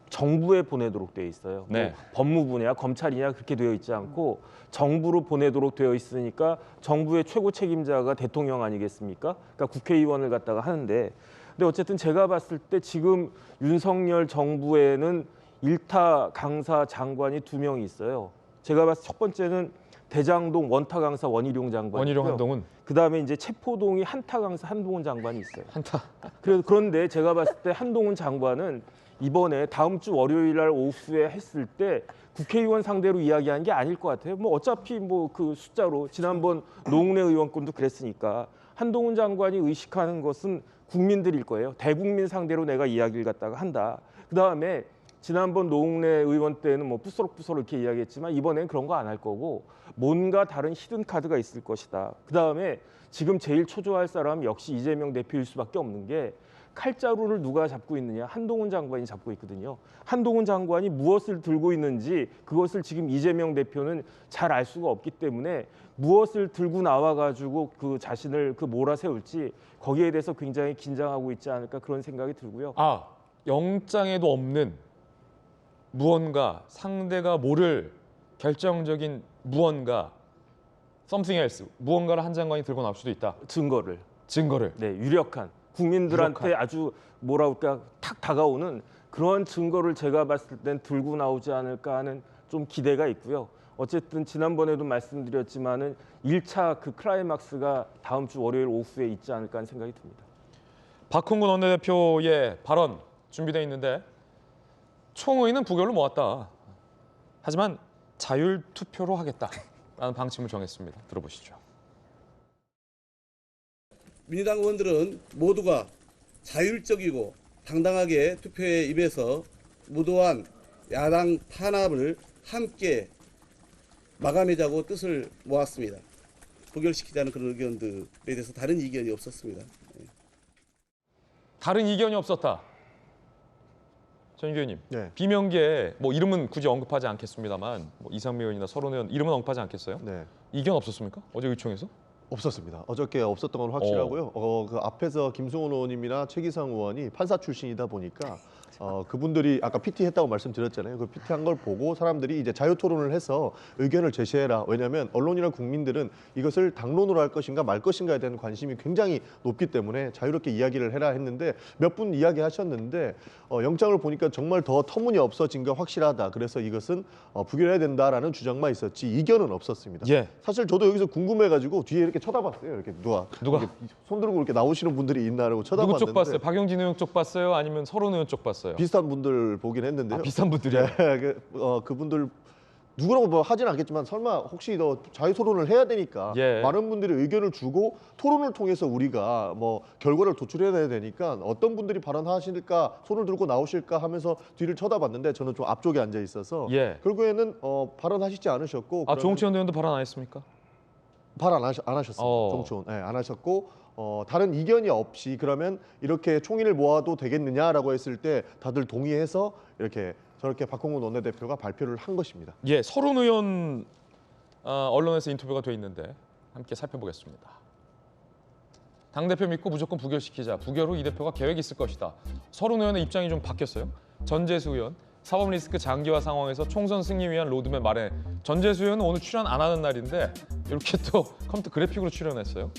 정부에 보내도록 되어 있어요. 네. 뭐 법무부냐 검찰이냐 그렇게 되어 있지 않고 정부로 보내도록 되어 있으니까 정부의 최고 책임자가 대통령 아니겠습니까? 그러니까 국회의원을 갖다가 하는데, 근데 어쨌든 제가 봤을 때 지금 윤석열 정부에는 일타 강사 장관이 2명이 있어요. 제가 봤을 때 첫 번째는 대장동 원타 강사 원희룡 장관, 원희룡 한동훈. 그다음에 이제 체포동의 한타 강사 한동훈 장관이 있어요. 한타. 그런데 제가 봤을 때 한동훈 장관은 이번에 다음 주 월요일 날 오후에 했을 때 국회의원 상대로 이야기한 게 아닐 것 같아요. 뭐 어차피 뭐 그 숫자로 지난번 노웅래 의원 건도 그랬으니까 한동훈 장관이 의식하는 것은 국민들일 거예요. 대국민 상대로 내가 이야기를 갖다가 한다. 그다음에 지난번 노웅래 의원 때는 뭐 부스럭부스럭 이렇게 이야기했지만 이번엔 그런 거 안 할 거고 뭔가 다른 히든 카드가 있을 것이다. 그다음에 지금 제일 초조할 사람 역시 이재명 대표일 수밖에 없는 게 칼자루를 누가 잡고 있느냐, 한동훈 장관이 잡고 있거든요. 한동훈 장관이 무엇을 들고 있는지 그것을 지금 이재명 대표는 잘 알 수가 없기 때문에 무엇을 들고 나와가지고 그 자신을 그 몰아세울지 거기에 대해서 굉장히 긴장하고 있지 않을까 그런 생각이 들고요. 아, 영장에도 없는 무언가, 상대가 모를 결정적인 무언가, something else, 무언가를 한 장관이 들고 나올 수도 있다. 증거를. 증거를. 네, 유력한 국민들한테 유력한. 아주 뭐라 그럴까 탁 다가오는 그런 증거를 제가 봤을 땐 들고 나오지 않을까 하는 좀 기대가 있고요. 어쨌든 지난번에도 말씀드렸지만은 1차 그 클라이막스가 다음 주 월요일 오후에 있지 않을까 하는 생각이 듭니다. 박홍근 원내대표의 발언 준비되어 있는데 총의는 부결로 모았다. 하지만 자율투표로 하겠다라는 방침을 정했습니다. 들어보시죠. 민주당 의원들은 모두가 자율적이고 당당하게 투표에 임해서 무도한 야당 탄압을 함께 마감하자고 뜻을 모았습니다. 부결시키자는 그런 의견들에 대해서 다른 이견이 없었습니다. 다른 이견이 없었다. 전 의원님, 네. 비명계에 뭐 이름은 굳이 언급하지 않겠습니다만 뭐 이상미 의원이나 서른 의원 이름은 언급하지 않겠어요? 네. 이견 없었습니까? 어제 의총에서? 없었습니다. 어저께 없었던 건 확실하고요. 그 앞에서 김승원 의원님이나 최기상 의원이 판사 출신이다 보니까 그분들이 아까 PT 했다고 말씀드렸잖아요. 그 PT 한 걸 보고 사람들이 이제 자유 토론을 해서 의견을 제시해라. 왜냐하면 언론이나 국민들은 이것을 당론으로 할 것인가 말 것인가에 대한 관심이 굉장히 높기 때문에 자유롭게 이야기를 해라 했는데 몇 분 이야기하셨는데 영장을 보니까 정말 더 터무니없어진 거 확실하다. 그래서 이것은 부결해야 된다라는 주장만 있었지 이견은 없었습니다. 예. 사실 저도 여기서 궁금해가지고 뒤에 이렇게 쳐다봤어요. 이렇게 누가 이렇게 손 들고 이렇게 나오시는 분들이 있나라고 누구 쳐다봤는데 쪽 봤어요? 박용진 의원 쪽 봤어요? 아니면 서른 의원 쪽 봤어요? 비슷한 분들 보긴 했는데요. 비슷한 분들이요? 네, 그분들 누구라고 뭐 하진 않겠지만 설마 혹시 더 자유 토론을 해야 되니까 예. 많은 분들이 의견을 주고 토론을 통해서 우리가 뭐 결과를 도출해야 되니까 어떤 분들이 발언하실까 손을 들고 나오실까 하면서 뒤를 쳐다봤는데 저는 좀 앞쪽에 앉아 있어서 예. 결국에는 발언하시지 않으셨고 조홍천 의원도 발언 안 했습니까? 발언 안 하셨습니다. 정치원 안 하셨고 다른 이견이 없이 그러면 이렇게 총의를 모아도 되겠느냐라고 했을 때 다들 동의해서 이렇게 저렇게 박홍근 원내대표가 발표를 한 것입니다. 예, 서른 의원 언론에서 인터뷰가 돼 있는데 함께 살펴보겠습니다. 당대표 믿고 무조건 부결시키자. 부결 후 이 대표가 계획이 있을 것이다. 서른 의원의 입장이 좀 바뀌었어요. 전재수 의원, 사법 리스크 장기화 상황에서 총선 승리 위한 로드맵 마련. 전재수 의원은 오늘 출연 안 하는 날인데 이렇게 또 컴퓨터 그래픽으로 출연했어요.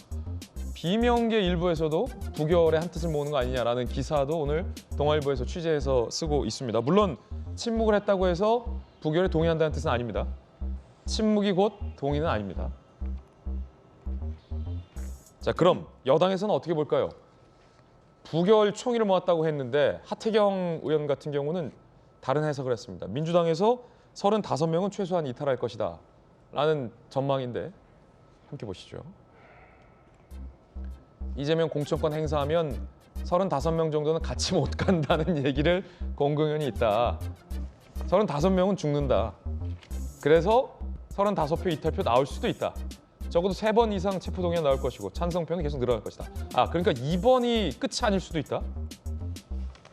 비명계 일부에서도 부결의 한 뜻을 모으는 거 아니냐라는 기사도 오늘 동아일보에서 취재해서 쓰고 있습니다. 물론 침묵을 했다고 해서 부결에 동의한다는 뜻은 아닙니다. 침묵이 곧 동의는 아닙니다. 자, 그럼 여당에서는 어떻게 볼까요? 부결 총의를 모았다고 했는데 하태경 의원 같은 경우는 다른 해석을 했습니다. 민주당에서 35명은 최소한 이탈할 것이다 라는 전망인데 함께 보시죠. 이재명 공천권 행사하면 35명 정도는 같이 못 간다는 얘기를 공공연히 있다. 35명은 죽는다. 그래서 35표 이탈표 나올 수도 있다. 적어도 3번 이상 체포동의안 나올 것이고 찬성표는 계속 늘어날 것이다. 그러니까 2번이 끝이 아닐 수도 있다.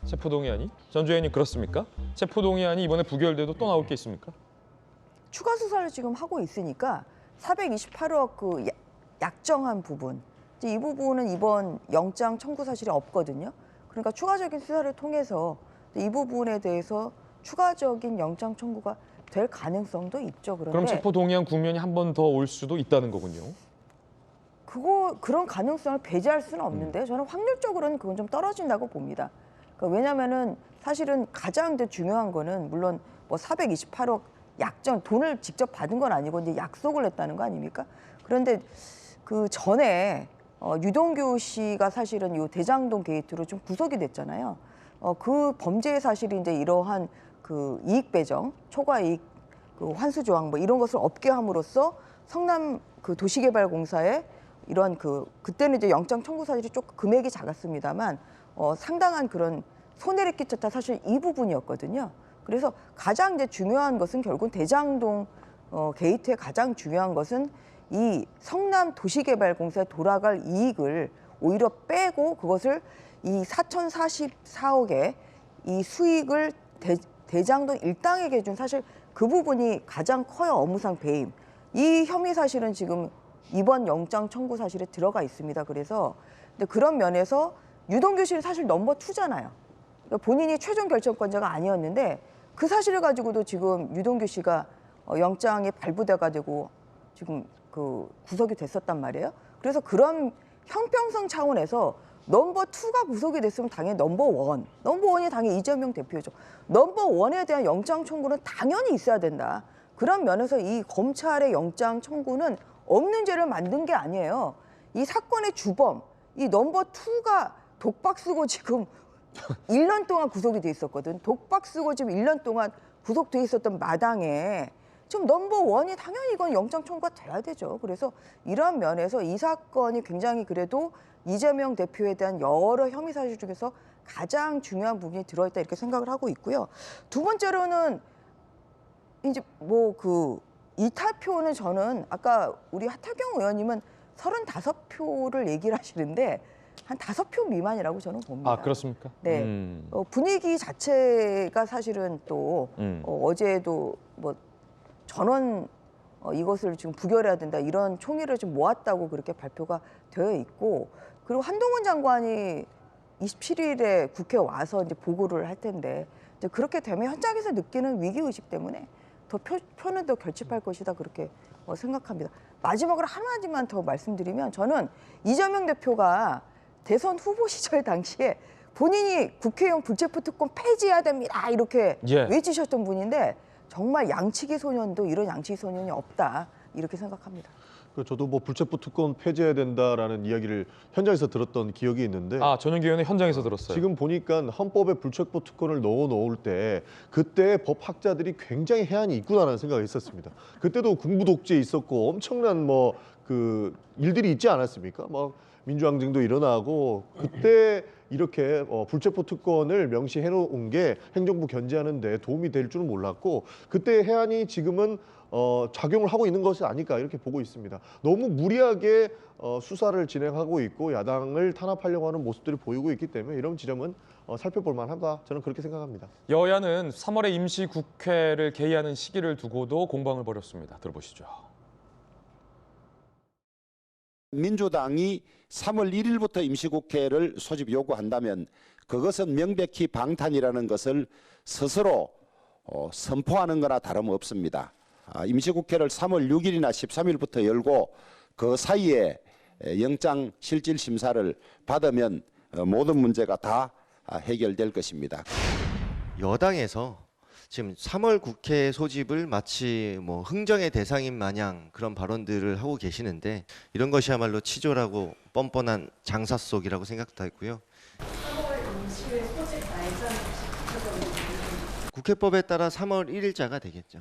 체포동의안이? 전주 의원님 그렇습니까? 체포동의안이 이번에 부결돼도 또 나올 게 있습니까? 추가 수사를 지금 하고 있으니까 428억 그 약정한 부분 이 부분은 이번 영장 청구 사실이 없거든요. 그러니까 추가적인 수사를 통해서 이 부분에 대해서 추가적인 영장 청구가 될 가능성도 있죠. 그런데 그럼 체포동의안 국면이 한 번 더 올 수도 있다는 거군요. 그런 가능성을 배제할 수는 없는데 저는 확률적으로는 그건 좀 떨어진다고 봅니다. 그러니까 왜냐하면은 사실은 가장 중요한 거는 물론 뭐 428억 약정 돈을 직접 받은 건 아니고 이제 약속을 했다는 거 아닙니까? 그런데 그 전에 유동규 씨가 사실은 이 대장동 게이트로 좀 구속이 됐잖아요. 그 범죄 사실이 이제 이러한 그 이익 배정, 초과 이익, 그 환수 조항 뭐 이런 것을 없게 함으로써 성남 그 도시개발공사에 이런 그때는 이제 영장 청구 사실이 조금 금액이 작았습니다만 상당한 그런 손해를 끼쳤다 사실 이 부분이었거든요. 그래서 가장 이제 중요한 것은 결국은 대장동 게이트의 가장 중요한 것은 이 성남 도시개발공사에 돌아갈 이익을 오히려 빼고 그것을 이 4,044억의 이 수익을 대장동 일당에게 준 사실 그 부분이 가장 커요. 업무상 배임. 이 혐의 사실은 지금 이번 영장 청구 사실에 들어가 있습니다. 그래서 근데 그런 면에서 유동규 씨는 사실 넘버 2잖아요. 그러니까 본인이 최종 결정권자가 아니었는데 그 사실을 가지고도 지금 유동규 씨가 영장이 발부돼가지고 지금 그 구속이 됐었단 말이에요. 그래서 그런 형평성 차원에서 넘버 2가 구속이 됐으면 당연히 넘버 1이 당연히 이재명 대표죠. 넘버 1에 대한 영장 청구는 당연히 있어야 된다. 그런 면에서 이 검찰의 영장 청구는 없는 죄를 만든 게 아니에요. 이 사건의 주범, 이 넘버 2가 독박 쓰고 지금 1년 동안 구속이 돼 있었거든. 독박 쓰고 지금 1년 동안 구속돼 있었던 마당에 지금 넘버 1이 당연히 이건 영장 청구가 돼야 되죠. 그래서 이런 면에서 이 사건이 굉장히 그래도 이재명 대표에 대한 여러 혐의 사실 중에서 가장 중요한 부분이 들어있다 이렇게 생각을 하고 있고요. 두 번째로는 이제 뭐 그 이탈표는 저는 아까 우리 하태경 의원님은 35표를 얘기를 하시는데 한 5표 미만이라고 저는 봅니다. 그렇습니까? 네. 분위기 자체가 사실은 또 어제도 뭐 전원 이것을 지금 부결해야 된다 이런 총의를 좀 모았다고 그렇게 발표가 되어 있고 그리고 한동훈 장관이 27일에 국회 와서 이제 보고를 할 텐데 이제 그렇게 되면 현장에서 느끼는 위기 의식 때문에 더 표는 더 결집할 것이다 그렇게 생각합니다. 마지막으로 하나만 더 말씀드리면 저는 이재명 대표가 대선 후보 시절 당시에 본인이 국회의원 불체포 특권 폐지해야 됩니다 이렇게 외치셨던 분인데 정말 양치기 소년도 이런 양치기 소년이 없다 이렇게 생각합니다. 저도 뭐 불체포 특권 폐지해야 된다라는 이야기를 현장에서 들었던 기억이 있는데 전용기 의원은 현장에서 들었어요. 지금 보니까 헌법에 불체포 특권을 넣어 놓을 때 그때 법학자들이 굉장히 해안이 있구나라는 생각이 있었습니다. 그때도 군부 독재 있었고 엄청난 뭐 그 일들이 있지 않았습니까? 막 민주항쟁도 일어나고 그때 이렇게 불체포 특권을 명시해 놓은 게 행정부 견제하는 데 도움이 될 줄은 몰랐고 그때 해안이 지금은 작용을 하고 있는 것이 아닐까 이렇게 보고 있습니다. 너무 무리하게 수사를 진행하고 있고 야당을 탄압하려고 하는 모습들이 보이고 있기 때문에 이런 지점은 살펴볼 만하다. 저는 그렇게 생각합니다. 여야는 3월에 임시국회를 개의하는 시기를 두고도 공방을 벌였습니다. 들어보시죠. 민주당이 3월 1일부터 임시국회를 소집 요구한다면 그것은 명백히 방탄이라는 것을 스스로 선포하는 거나 다름없습니다. 임시국회를 3월 6일이나 13일부터 열고 그 사이에 영장 실질 심사를 받으면 모든 문제가 다 해결될 것입니다. 여당에서 지금 3월 국회 소집을 마치 뭐 흥정의 대상인 마냥 그런 발언들을 하고 계시는데 이런 것이야말로 치졸하고 뻔뻔한 장사 속이라고 생각도 했고요. 3월 임시 소집 날짜는 국회법에 따라 3월 1일자가 되겠죠.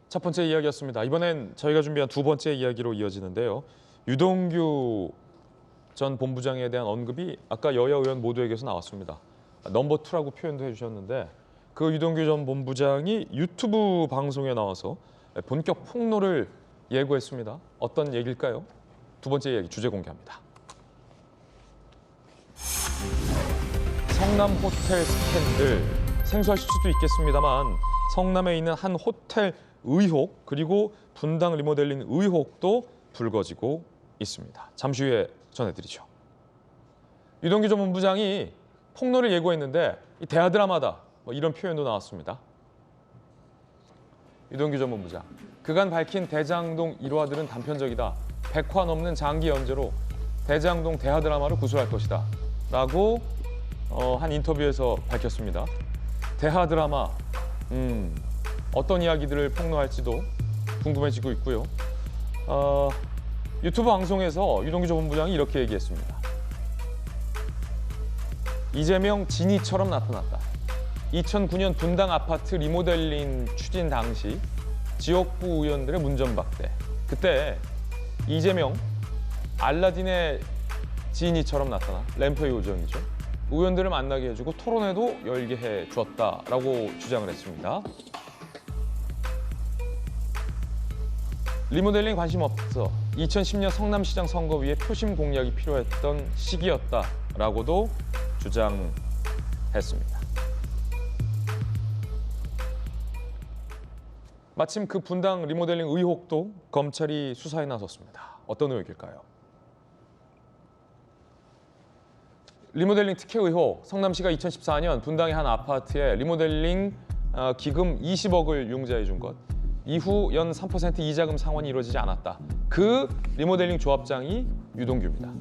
첫 번째 이야기였습니다. 이번엔 저희가 준비한 두 번째 이야기로 이어지는데요. 유동규 전 본부장에 대한 언급이 아까 여야 의원 모두에게서 나왔습니다. 넘버 2라고 표현도 해주셨는데 그 유동규 전 본부장이 유튜브 방송에 나와서 본격 폭로를 예고했습니다. 어떤 얘기일까요? 두 번째 이야기 주제 공개합니다. 성남 호텔 스캔들 생소하실 수도 있겠습니다만 성남에 있는 한 호텔 의혹 그리고 분당 리모델링 의혹도 불거지고 있습니다. 잠시 후에 전해드리죠. 유동규 전 본부장이 폭로를 예고했는데 이 대하드라마다 뭐 이런 표현도 나왔습니다. 유동규 전 본부장. 그간 밝힌 대장동 일화들은 단편적이다. 100화 넘는 장기 연재로 대장동 대하드라마를 구술할 것이다. 라고 한 인터뷰에서 밝혔습니다. 대하드라마, 어떤 이야기들을 폭로할지도 궁금해지고 있고요. 유튜브 방송에서 유동규 전 본부장이 이렇게 얘기했습니다. 이재명 진이처럼 나타났다. 2009년 분당 아파트 리모델링 추진 당시 지역구 의원들의 문전박대. 그때 이재명 알라딘의 지니처럼 나타나 램프의 요정이죠. 의원들을 만나게 해주고 토론회도 열게 해주었다라고 주장을 했습니다. 리모델링 관심 없어 2010년 성남시장 선거 위에 표심 공략이 필요했던 시기였다라고도 주장했습니다. 마침 그 분당 리모델링 의혹도 검찰이 수사에 나섰습니다. 어떤 의혹일까요? 리모델링 특혜 의혹, 성남시가 2014년 분당의 한 아파트에 리모델링 기금 20억을 융자해 준 것. 이후 연 3% 이자금 상환이 이루어지지 않았다. 그 리모델링 조합장이 유동규입니다.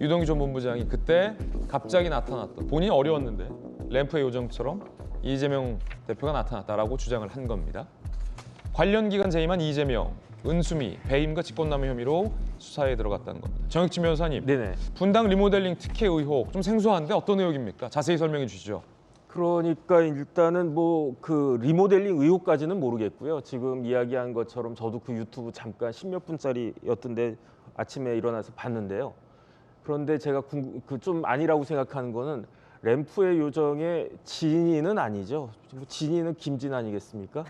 유동규 전 본부장이 그때 갑자기 나타났던, 본인이 어려웠는데 램프의 요정처럼 이재명 대표가 나타났다라고 주장을 한 겁니다. 관련 기간 재임한 이재명, 은수미, 배임과 직권남용 혐의로 수사에 들어갔다는 겁니다. 정혁진 변호사님, 네네. 분당 리모델링 특혜 의혹 좀 생소한데 어떤 의혹입니까? 자세히 설명해 주시죠. 그러니까 일단은 뭐 그 리모델링 의혹까지는 모르겠고요. 지금 이야기한 것처럼 저도 그 유튜브 잠깐 10몇 분짜리였던데 아침에 일어나서 봤는데요. 그런데 제가 좀 아니라고 생각하는 거는 램프의 요정의 진이는 아니죠. 진이는 김진 아니겠습니까?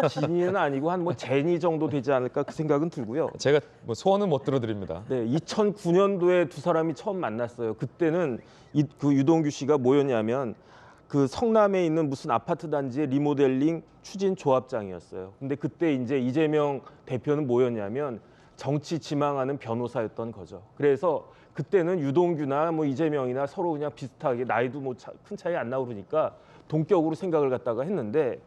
진이는 아니고 한 뭐 제니 정도 되지 않을까 그 생각은 들고요. 제가 뭐 소원은 못 들어드립니다. 네, 2009년도에 두 사람이 처음 만났어요. 그때는 그 유동규 씨가 뭐였냐면 그 성남에 있는 무슨 아파트 단지의 리모델링 추진 조합장이었어요. 근데 그때 이제 이재명 대표는 뭐였냐면 정치 지망하는 변호사였던 거죠. 그래서 그때는 유동규나 뭐 이재명이나 서로 그냥 비슷하게 나이도 뭐 큰 차이 안 나고 그러니까 동격으로 생각을 갖다가 했는데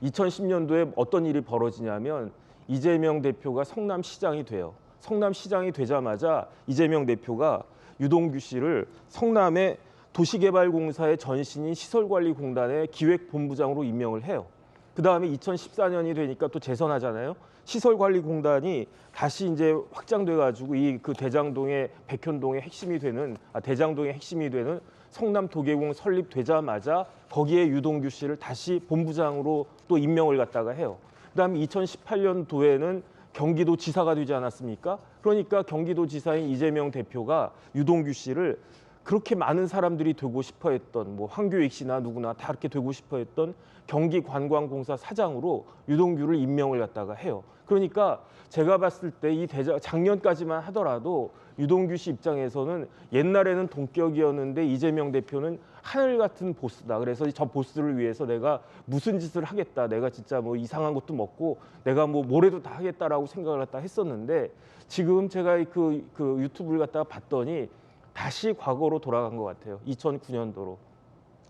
2010년도에 어떤 일이 벌어지냐면 이재명 대표가 성남시장이 돼요. 성남시장이 되자마자 이재명 대표가 유동규 씨를 성남의 도시개발공사의 전신인 시설관리공단의 기획본부장으로 임명을 해요. 그다음에 2014년이 되니까 또 재선하잖아요. 시설관리공단이 다시 이제 확장돼 가지고 이 그 대장동의 백현동의 핵심이 되는 대장동의 핵심이 되는 성남 도계공 설립되자마자 거기에 유동규 씨를 다시 본부장으로 또 임명을 갖다가 해요. 그다음에 2018년도에는 경기도지사가 되지 않았습니까? 그러니까 경기도지사인 이재명 대표가 유동규 씨를 그렇게 많은 사람들이 되고 싶어했던 뭐 황교익 씨나 누구나 다 이렇게 되고 싶어했던 경기관광공사 사장으로 유동규를 임명을 갖다가 해요. 그러니까 제가 봤을 때 이 작년까지만 하더라도 유동규 씨 입장에서는 옛날에는 동격이었는데 이재명 대표는 하늘 같은 보스다. 그래서 저 보스를 위해서 내가 무슨 짓을 하겠다. 내가 진짜 뭐 이상한 것도 먹고 내가 뭐 뭐래도 다 하겠다라고 생각을 갖다 했었는데 지금 제가 그 유튜브를 갖다가 봤더니 다시 과거로 돌아간 것 같아요. 2009년도로.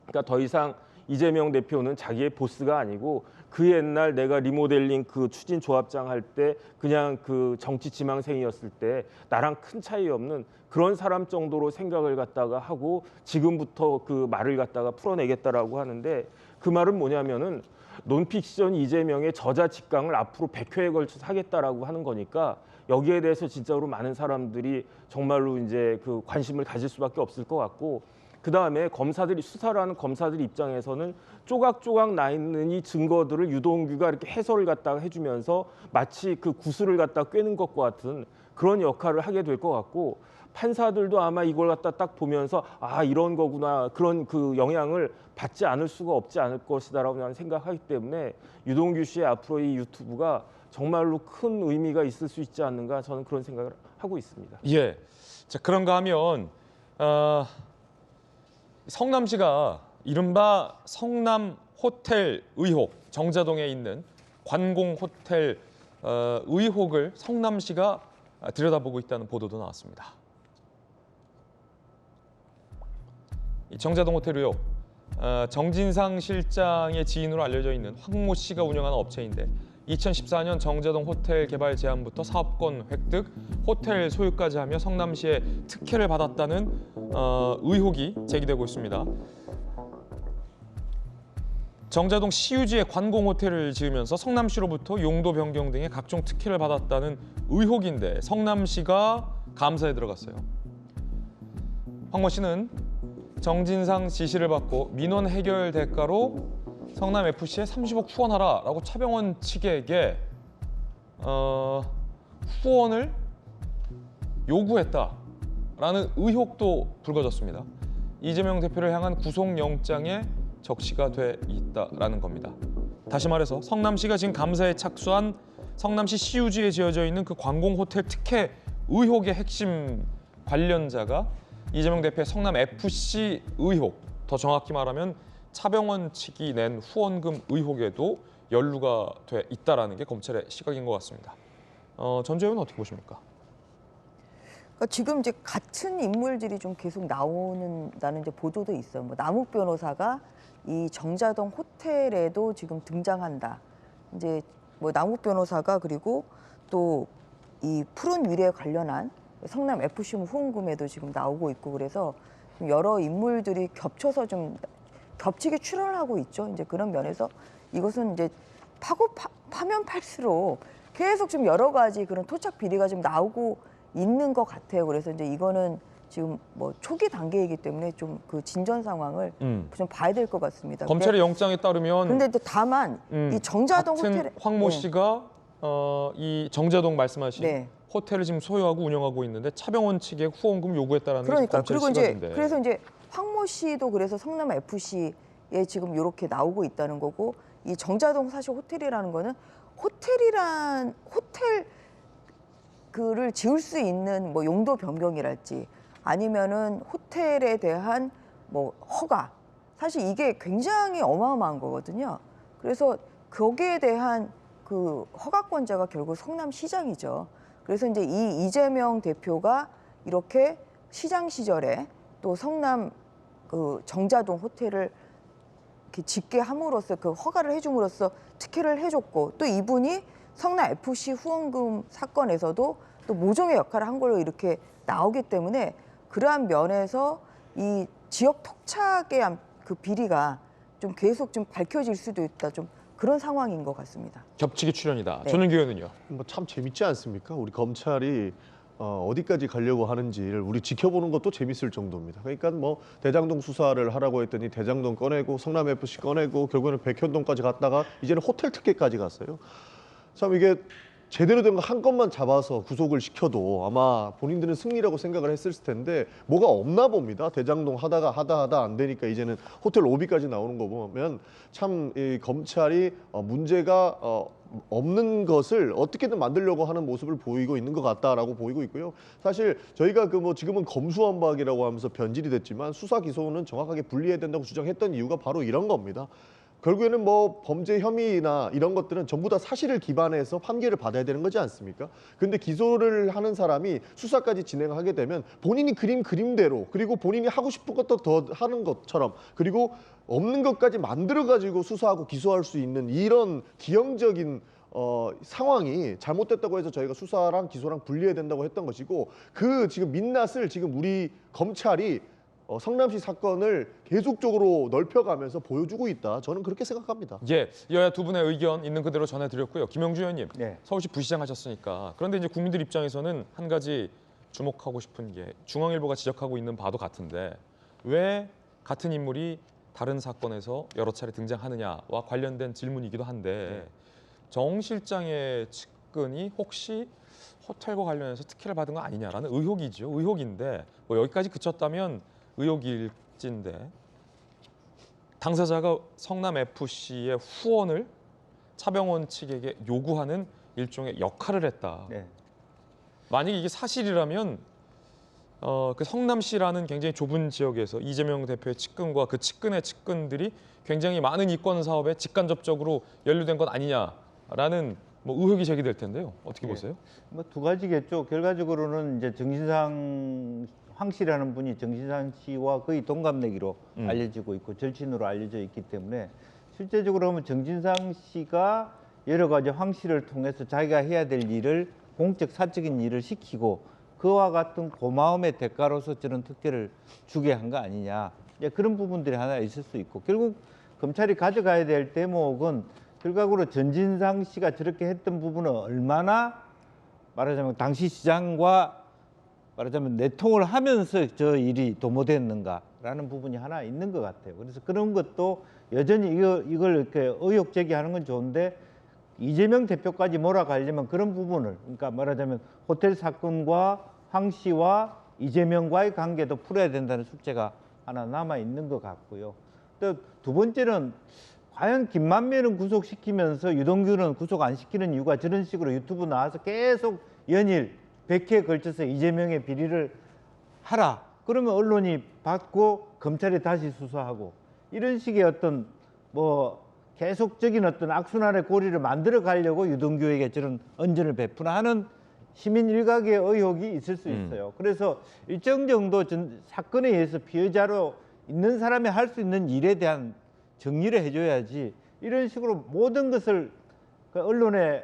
그러니까 더 이상 이재명 대표는 자기의 보스가 아니고 그 옛날 내가 리모델링 그 추진 조합장 할 때 그냥 그 정치 지망생이었을 때 나랑 큰 차이 없는 그런 사람 정도로 생각을 갖다가 하고 지금부터 그 말을 갖다가 풀어내겠다라고 하는데 그 말은 뭐냐면은 논픽션 이재명의 저자 직강을 앞으로 100회에 걸쳐서 하겠다라고 하는 거니까 여기에 대해서 진짜로 많은 사람들이 정말로 이제 그 관심을 가질 수밖에 없을 것 같고 그다음에 검사들이 수사를 하는 검사들 입장에서는 조각조각 나 있는 이 증거들을 유동규가 이렇게 해설을 갖다가 해주면서 마치 그 구슬을 갖다 꿰는 것과 같은 그런 역할을 하게 될 것 같고 판사들도 아마 이걸 갖다 딱 보면서 아 이런 거구나 그런 그 영향을 받지 않을 수가 없지 않을 것이다라고 나는 생각하기 때문에 유동규 씨의 앞으로 이 유튜브가 정말로 큰 의미가 있을 수 있지 않는가 저는 그런 생각을 하고 있습니다. 예. 자 그런가 하면 성남시가 이른바 성남 호텔 의혹, 정자동에 있는 관공 호텔 의혹을 성남시가 들여다보고 있다는 보도도 나왔습니다. 이 정자동 호텔 의혹, 정진상 실장의 지인으로 알려져 있는 황모 씨가 운영하는 업체인데 2014년 정자동 호텔 개발 제안부터 사업권 획득, 호텔 소유까지 하며 성남시에 특혜를 받았다는 의혹이 제기되고 있습니다. 정자동 시유지에 관공 호텔을 지으면서 성남시로부터 용도 변경 등의 각종 특혜를 받았다는 의혹인데 성남시가 감사에 들어갔어요. 황모 씨는 정진상 지시를 받고 민원 해결 대가로 성남FC에 30억 후원하라라고 차병원 측에게 후원을 요구했다라는 의혹도 불거졌습니다. 이재명 대표를 향한 구속영장에 적시가 돼 있다라는 겁니다. 다시 말해서 성남시가 지금 감사에 착수한 성남시 시유지에 지어져 있는 그 관공호텔 특혜 의혹의 핵심 관련자가 이재명 대표의 성남FC 의혹, 더 정확히 말하면 차병원 측이 낸 후원금 의혹에도 연루가 돼 있다라는 게 검찰의 시각인 것 같습니다. 전재훈은 어떻게 보십니까? 그러니까 지금 이제 같은 인물들이 좀 계속 나오는다는 이제 보도도 있어요. 뭐 남욱 변호사가 이 정자동 호텔에도 지금 등장한다. 이제 뭐 남욱 변호사가 그리고 또 이 푸른 미래에 관련한 성남 FC 후원금에도 지금 나오고 있고 그래서 여러 인물들이 겹쳐서 좀 겹치게 출연을 하고 있죠. 이제 그런 면에서 이것은 이제 파면 팔수록 계속 좀 여러 가지 그런 토착 비리가 좀 나오고 있는 것 같아요. 그래서 이제 이거는 지금 뭐 초기 단계이기 때문에 좀 그 진전 상황을 좀 봐야 될 것 같습니다. 검찰의 영장에 따르면 근데 다만 이 정자동 같은 호텔 황모 씨가 이 정자동 말씀하신 호텔을 지금 소유하고 운영하고 있는데 차병원 측에 후원금 요구했다라는 그러니까 검찰의 그리고 시각인데. 이제 그래서 이제 황모 씨도 그래서 성남 FC에 지금 이렇게 나오고 있다는 거고 이 정자동 사실 호텔이라는 거는 호텔 그를 지을 수 있는 뭐 용도 변경이랄지 아니면은 호텔에 대한 뭐 허가 사실 이게 굉장히 어마어마한 거거든요. 그래서 거기에 대한 그 허가권자가 결국 성남시장이죠. 그래서 이제 이 이재명 대표가 이렇게 시장 시절에 또 성남 그 정자동 호텔을 이렇게 짓게 함으로써 그 허가를 해줌으로써 특혜를 해줬고 또 이분이 성남 FC 후원금 사건에서도 또 모종의 역할을 한 걸로 이렇게 나오기 때문에 그러한 면에서 이 지역 토착의 그 비리가 좀 계속 좀 밝혀질 수도 있다. 좀 그런 상황인 것 같습니다. 겹치기 출연이다. 네. 전은기 의원은요? 뭐 참 재밌지 않습니까? 우리 검찰이 어디까지 가려고 하는지를 우리 지켜보는 것도 재밌을 정도입니다. 그러니까 뭐 대장동 수사를 하라고 했더니 대장동 꺼내고 성남 FC 꺼내고 결국에는 백현동까지 갔다가 이제는 호텔 특혜까지 갔어요. 참 이게 제대로 된 거 한 건만 잡아서 구속을 시켜도 아마 본인들은 승리라고 생각을 했을 텐데 뭐가 없나 봅니다. 대장동 하다 안 되니까 이제는 호텔 로비까지 나오는 거 보면 참 이 검찰이 문제가 없는 것을 어떻게든 만들려고 하는 모습을 보이고 있는 것 같다라고 보이고 있고요. 사실 저희가 그 뭐 지금은 검수완박이라고 하면서 변질이 됐지만 수사 기소는 정확하게 분리해야 된다고 주장했던 이유가 바로 이런 겁니다. 결국에는 뭐 범죄 혐의나 이런 것들은 전부 다 사실을 기반해서 판결을 받아야 되는 거지 않습니까? 근데 기소를 하는 사람이 수사까지 진행하게 되면 본인이 그린 그림대로 그리고 본인이 하고 싶은 것도 더 하는 것처럼 그리고 없는 것까지 만들어가지고 수사하고 기소할 수 있는 이런 기형적인 상황이 잘못됐다고 해서 저희가 수사랑 기소랑 분리해야 된다고 했던 것이고 그 지금 민낯을 지금 우리 검찰이 성남시 사건을 계속적으로 넓혀가면서 보여주고 있다. 저는 그렇게 생각합니다. 예, 여야 두 분의 의견 있는 그대로 전해드렸고요. 김영주 의원님, 네. 서울시 부시장 하셨으니까 그런데 이제 국민들 입장에서는 한 가지 주목하고 싶은 게 중앙일보가 지적하고 있는 바도 같은데 왜 같은 인물이 다른 사건에서 여러 차례 등장하느냐와 관련된 질문이기도 한데 정 실장의 측근이 혹시 호텔과 관련해서 특혜를 받은 거 아니냐라는 의혹이죠. 의혹인데 뭐 여기까지 그쳤다면 의혹일진데 당사자가 성남FC의 후원을 차병원 측에게 요구하는 일종의 역할을 했다. 네. 만약에 이게 사실이라면 그 성남시라는 굉장히 좁은 지역에서 이재명 대표의 측근과 그 측근의 측근들이 굉장히 많은 이권 사업에 직간접적으로 연루된 것 아니냐라는 뭐 의혹이 제기될 텐데요. 어떻게 보세요? 뭐 두 가지겠죠. 결과적으로는 이제 정진상 황 씨라는 분이 정진상 씨와 거의 동갑내기로 알려지고 있고 절친으로 알려져 있기 때문에 실제적으로 보면 정진상 씨가 여러 가지 황 씨를 통해서 자기가 해야 될 일을 공적 사적인 일을 시키고 그와 같은 고마움의 대가로서 저런 특혜를 주게 한 거 아니냐. 이제 그런 부분들이 하나 있을 수 있고 결국 검찰이 가져가야 될 대목은 결과적으로 정진상 씨가 저렇게 했던 부분은 얼마나 말하자면 당시 시장과 말하자면 내통을 하면서 저 일이 도모됐는가라는 부분이 하나 있는 것 같아요. 그래서 그런 것도 여전히 이걸 이렇게 의혹 제기하는 건 좋은데 이재명 대표까지 몰아가려면 그런 부분을 그러니까 말하자면 호텔 사건과 황 씨와 이재명과의 관계도 풀어야 된다는 숙제가 하나 남아 있는 것 같고요. 또 두 번째는 과연 김만배는 구속시키면서 유동규는 구속 안 시키는 이유가 저런 식으로 유튜브 나와서 계속 연일 100회에 걸쳐서 이재명의 비리를 하라. 그러면 언론이 받고 검찰이 다시 수사하고 이런 식의 어떤 뭐 계속적인 어떤 악순환의 고리를 만들어 가려고 유동규에게 저런 언전을 베푸나 하는 시민 일각의 의혹이 있을 수 있어요. 그래서 일정 정도 사건에 의해서 피해자로 있는 사람이 할 수 있는 일에 대한 정리를 해줘야지 이런 식으로 모든 것을 언론에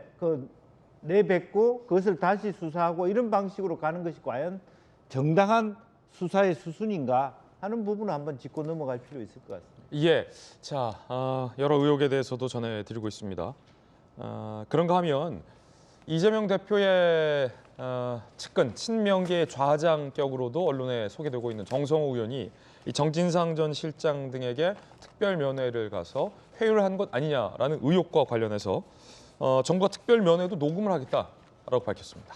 내뱉고 그것을 다시 수사하고 이런 방식으로 가는 것이 과연 정당한 수사의 수순인가 하는 부분을 한번 짚고 넘어갈 필요 있을 것 같습니다. 예, 자 여러 의혹에 대해서도 전해드리고 있습니다. 그런가 하면 이재명 대표의 측근 친명계의 좌장격으로도 언론에 소개되고 있는 정성호 의원이 이 정진상 전 실장 등에게 특별 면회를 가서 회유를 한 것 아니냐라는 의혹과 관련해서 정부가 특별 면회도 녹음을 하겠다라고 밝혔습니다.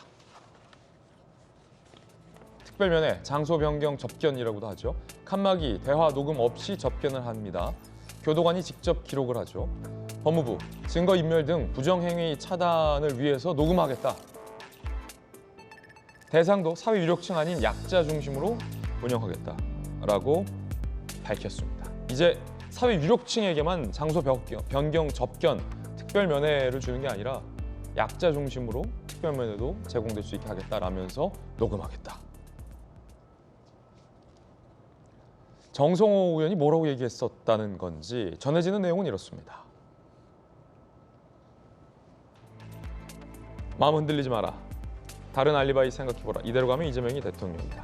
특별 면회, 장소 변경 접견이라고도 하죠. 칸막이, 대화 녹음 없이 접견을 합니다. 교도관이 직접 기록을 하죠. 법무부, 증거인멸 등 부정행위 차단을 위해서 녹음하겠다. 대상도 사회 유력층 아닌 약자 중심으로 운영하겠다라고 밝혔습니다. 이제 사회 유력층에게만 장소 변경 접견, 특별 면회를 주는 게 아니라 약자 중심으로 특별 면회도 제공될 수 있게 하겠다라면서 녹음하겠다. 정성호 의원이 뭐라고 얘기했었다는 건지 전해지는 내용은 이렇습니다. 마음 흔들리지 마라. 다른 알리바이 생각해보라. 이대로 가면 이재명이 대통령이다.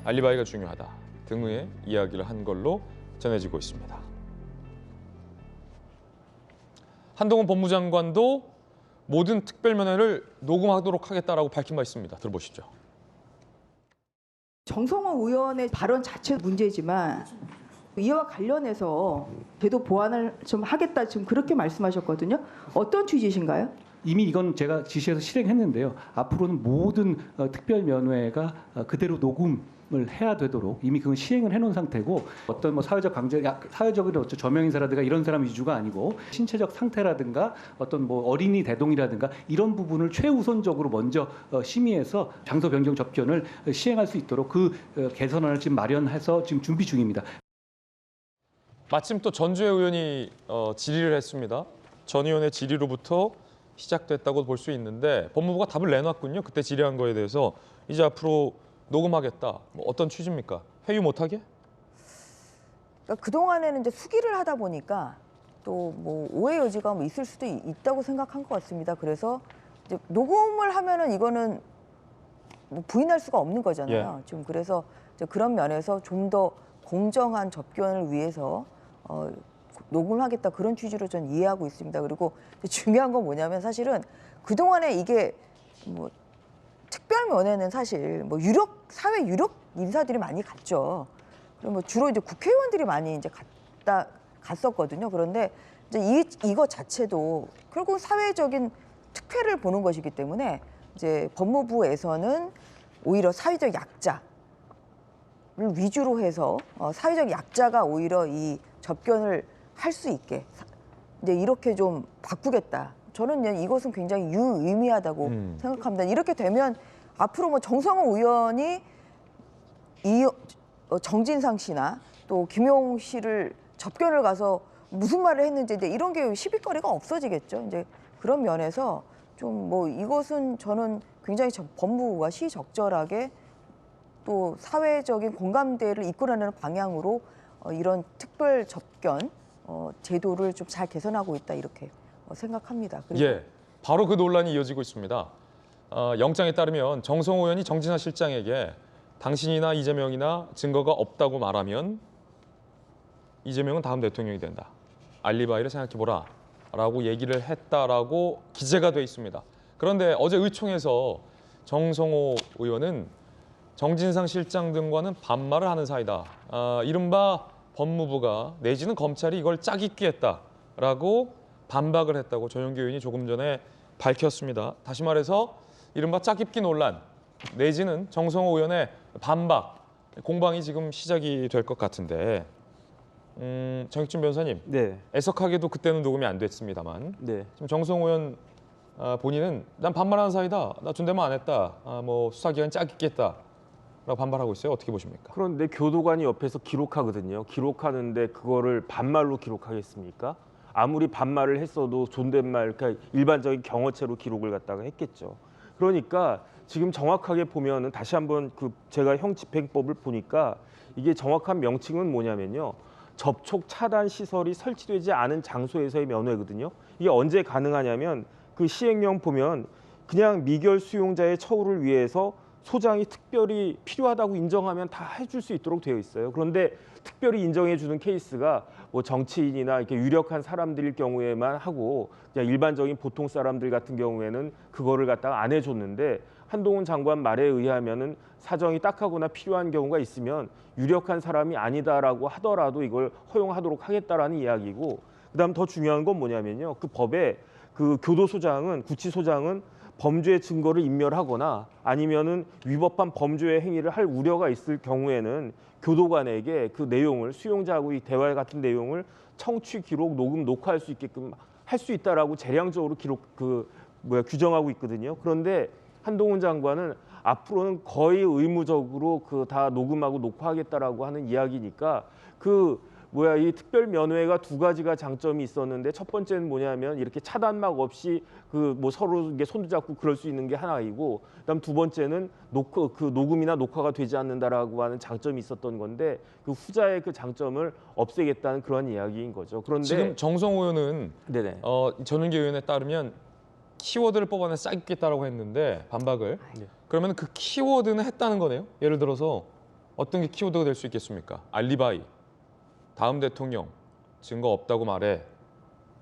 알리바이가 중요하다 등의 이야기를 한 걸로 전해지고 있습니다. 한동훈 법무장관도 모든 특별면회를 녹음하도록 하겠다라고 밝힌 바 있습니다. 들어보시죠. 정성호 의원의 발언 자체 문제지만 이와 관련해서 제도 보완을 좀 하겠다 지금 그렇게 말씀하셨거든요. 어떤 취지신가요? 이미 이건 제가 지시해서 실행했는데요. 앞으로는 모든 특별 면회가 그대로 녹음을 해야 되도록 이미 그건 시행을 해놓은 상태고 어떤 뭐 사회적 강제, 사회적으로 어떤 저명 인사라든가 이런 사람 위주가 아니고 신체적 상태라든가 어떤 뭐 어린이 대동이라든가 이런 부분을 최우선적으로 먼저 심의해서 장소 변경 접견을 시행할 수 있도록 그 개선안을 지금 마련해서 지금 준비 중입니다. 마침 또 전주의 의원이 질의를 했습니다. 전 의원의 질의로부터 시작됐다고 볼 수 있는데 법무부가 답을 내놨군요. 그때 질의한 거에 대해서 이제 앞으로 녹음하겠다. 뭐 어떤 취지입니까? 회유 못하게? 그러니까 그동안에는 이제 수기를 하다 보니까 또 뭐 오해 여지가 뭐 있을 수도 있다고 생각한 것 같습니다. 그래서 이제 녹음을 하면은 이거는 뭐 부인할 수가 없는 거잖아요. 좀 그래서 이제 그런 면에서 좀 더 공정한 접견을 위해서 녹음을 하겠다 그런 취지로 전 이해하고 있습니다. 그리고 중요한 건 뭐냐면 사실은 그동안에 이게 뭐 특별 면회는 사실 뭐 사회 유력 인사들이 많이 갔죠. 그리고 뭐 주로 이제 국회의원들이 많이 이제 갔었거든요. 그런데 이제 이거 자체도 결국 사회적인 특혜를 보는 것이기 때문에 이제 법무부에서는 오히려 사회적 약자를 위주로 해서 사회적 약자가 오히려 이 접견을 할 수 있게 이제 이렇게 좀 바꾸겠다. 저는 이것은 굉장히 유의미하다고 생각합니다. 이렇게 되면 앞으로 뭐 정성호 의원이 정진상 씨나 또 김용 씨를 접견을 가서 무슨 말을 했는지 이제 이런 게 시비거리가 없어지겠죠. 이제 그런 면에서 좀 뭐 이것은 저는 굉장히 법무부가 시적절하게 또 사회적인 공감대를 이끌어내는 방향으로 이런 특별 접견 제도를 좀 잘 개선하고 있다 이렇게 생각합니다. 예, 바로 그 논란이 이어지고 있습니다. 영장에 따르면 정성호 의원이 정진상 실장에게 당신이나 이재명이나 증거가 없다고 말하면 이재명은 다음 대통령이 된다. 알리바이를 생각해보라 라고 얘기를 했다라고 기재가 돼 있습니다. 그런데 어제 의총에서 정성호 의원은 정진상 실장 등과는 반말을 하는 사이다. 이른바 법무부가 내지는 검찰이 이걸 짜깁기 했다라고 반박을 했다고 조영기 의원이 조금 전에 밝혔습니다. 다시 말해서 이른바 짜깁기 논란 내지는 정성호 의원의 반박, 공방이 지금 시작이 될 것 같은데 정익진 변호사님, 네. 애석하게도 그때는 녹음이 안 됐습니다만 지금 정성호 의원 본인은 난 반말하는 사이다, 나 존댓말 안 했다, 뭐 수사기관 짜깁기 했다 라고 반발하고 있어요. 어떻게 보십니까? 그런데 교도관이 옆에서 기록하거든요. 기록하는데 그거를 반말로 기록하겠습니까? 아무리 반말을 했어도 존댓말, 그러니까 일반적인 경어체로 기록을 갖다가 했겠죠. 그러니까 지금 정확하게 보면은 다시 한번 제가 형집행법을 보니까 이게 정확한 명칭은 뭐냐면요. 접촉 차단 시설이 설치되지 않은 장소에서의 면회거든요. 이게 언제 가능하냐면 그 시행령 보면 그냥 미결 수용자의 처우를 위해서 소장이 특별히 필요하다고 인정하면 다 해줄 수 있도록 되어 있어요. 그런데 특별히 인정해 주는 케이스가 뭐 정치인이나 이렇게 유력한 사람들일 경우에만 하고 그냥 일반적인 보통 사람들 같은 경우에는 그거를 갖다가 안 해줬는데 한동훈 장관 말에 의하면은 사정이 딱하거나 필요한 경우가 있으면 유력한 사람이 아니다라고 하더라도 이걸 허용하도록 하겠다라는 이야기고, 그다음 더 중요한 건 뭐냐면요. 그 법에 그 교도소장은 구치소장은 범죄 증거를 인멸하거나 아니면은 위법한 범죄의 행위를 할 우려가 있을 경우에는 교도관에게 그 내용을 수용자하고 이 대화 같은 내용을 청취, 기록, 녹음, 녹화할 수 있게끔 할 수 있다라고 재량적으로 규정하고 있거든요. 그런데 한동훈 장관은 앞으로는 거의 의무적으로 다 녹음하고 녹화하겠다라고 하는 이야기니까 그 이 특별 면회가 두 가지가 장점이 있었는데 첫 번째는 뭐냐면 이렇게 차단막 없이 서로 이게 손도 잡고 그럴 수 있는 게 하나이고, 그다음 두 번째는 녹음이나 녹화가 되지 않는다라고 하는 장점이 있었던 건데 그 후자의 그 장점을 없애겠다는 그런 이야기인 거죠. 그런데 지금 정성호 의원은 네네. 전윤기 의원에 따르면 키워드를 뽑아내 쌓겠다라고 했는데 반박을. 네. 그러면 그 키워드는 했다는 거네요. 예를 들어서 어떤 게 키워드가 될 수 있겠습니까? 알리바이, 다음 대통령, 증거 없다고 말해.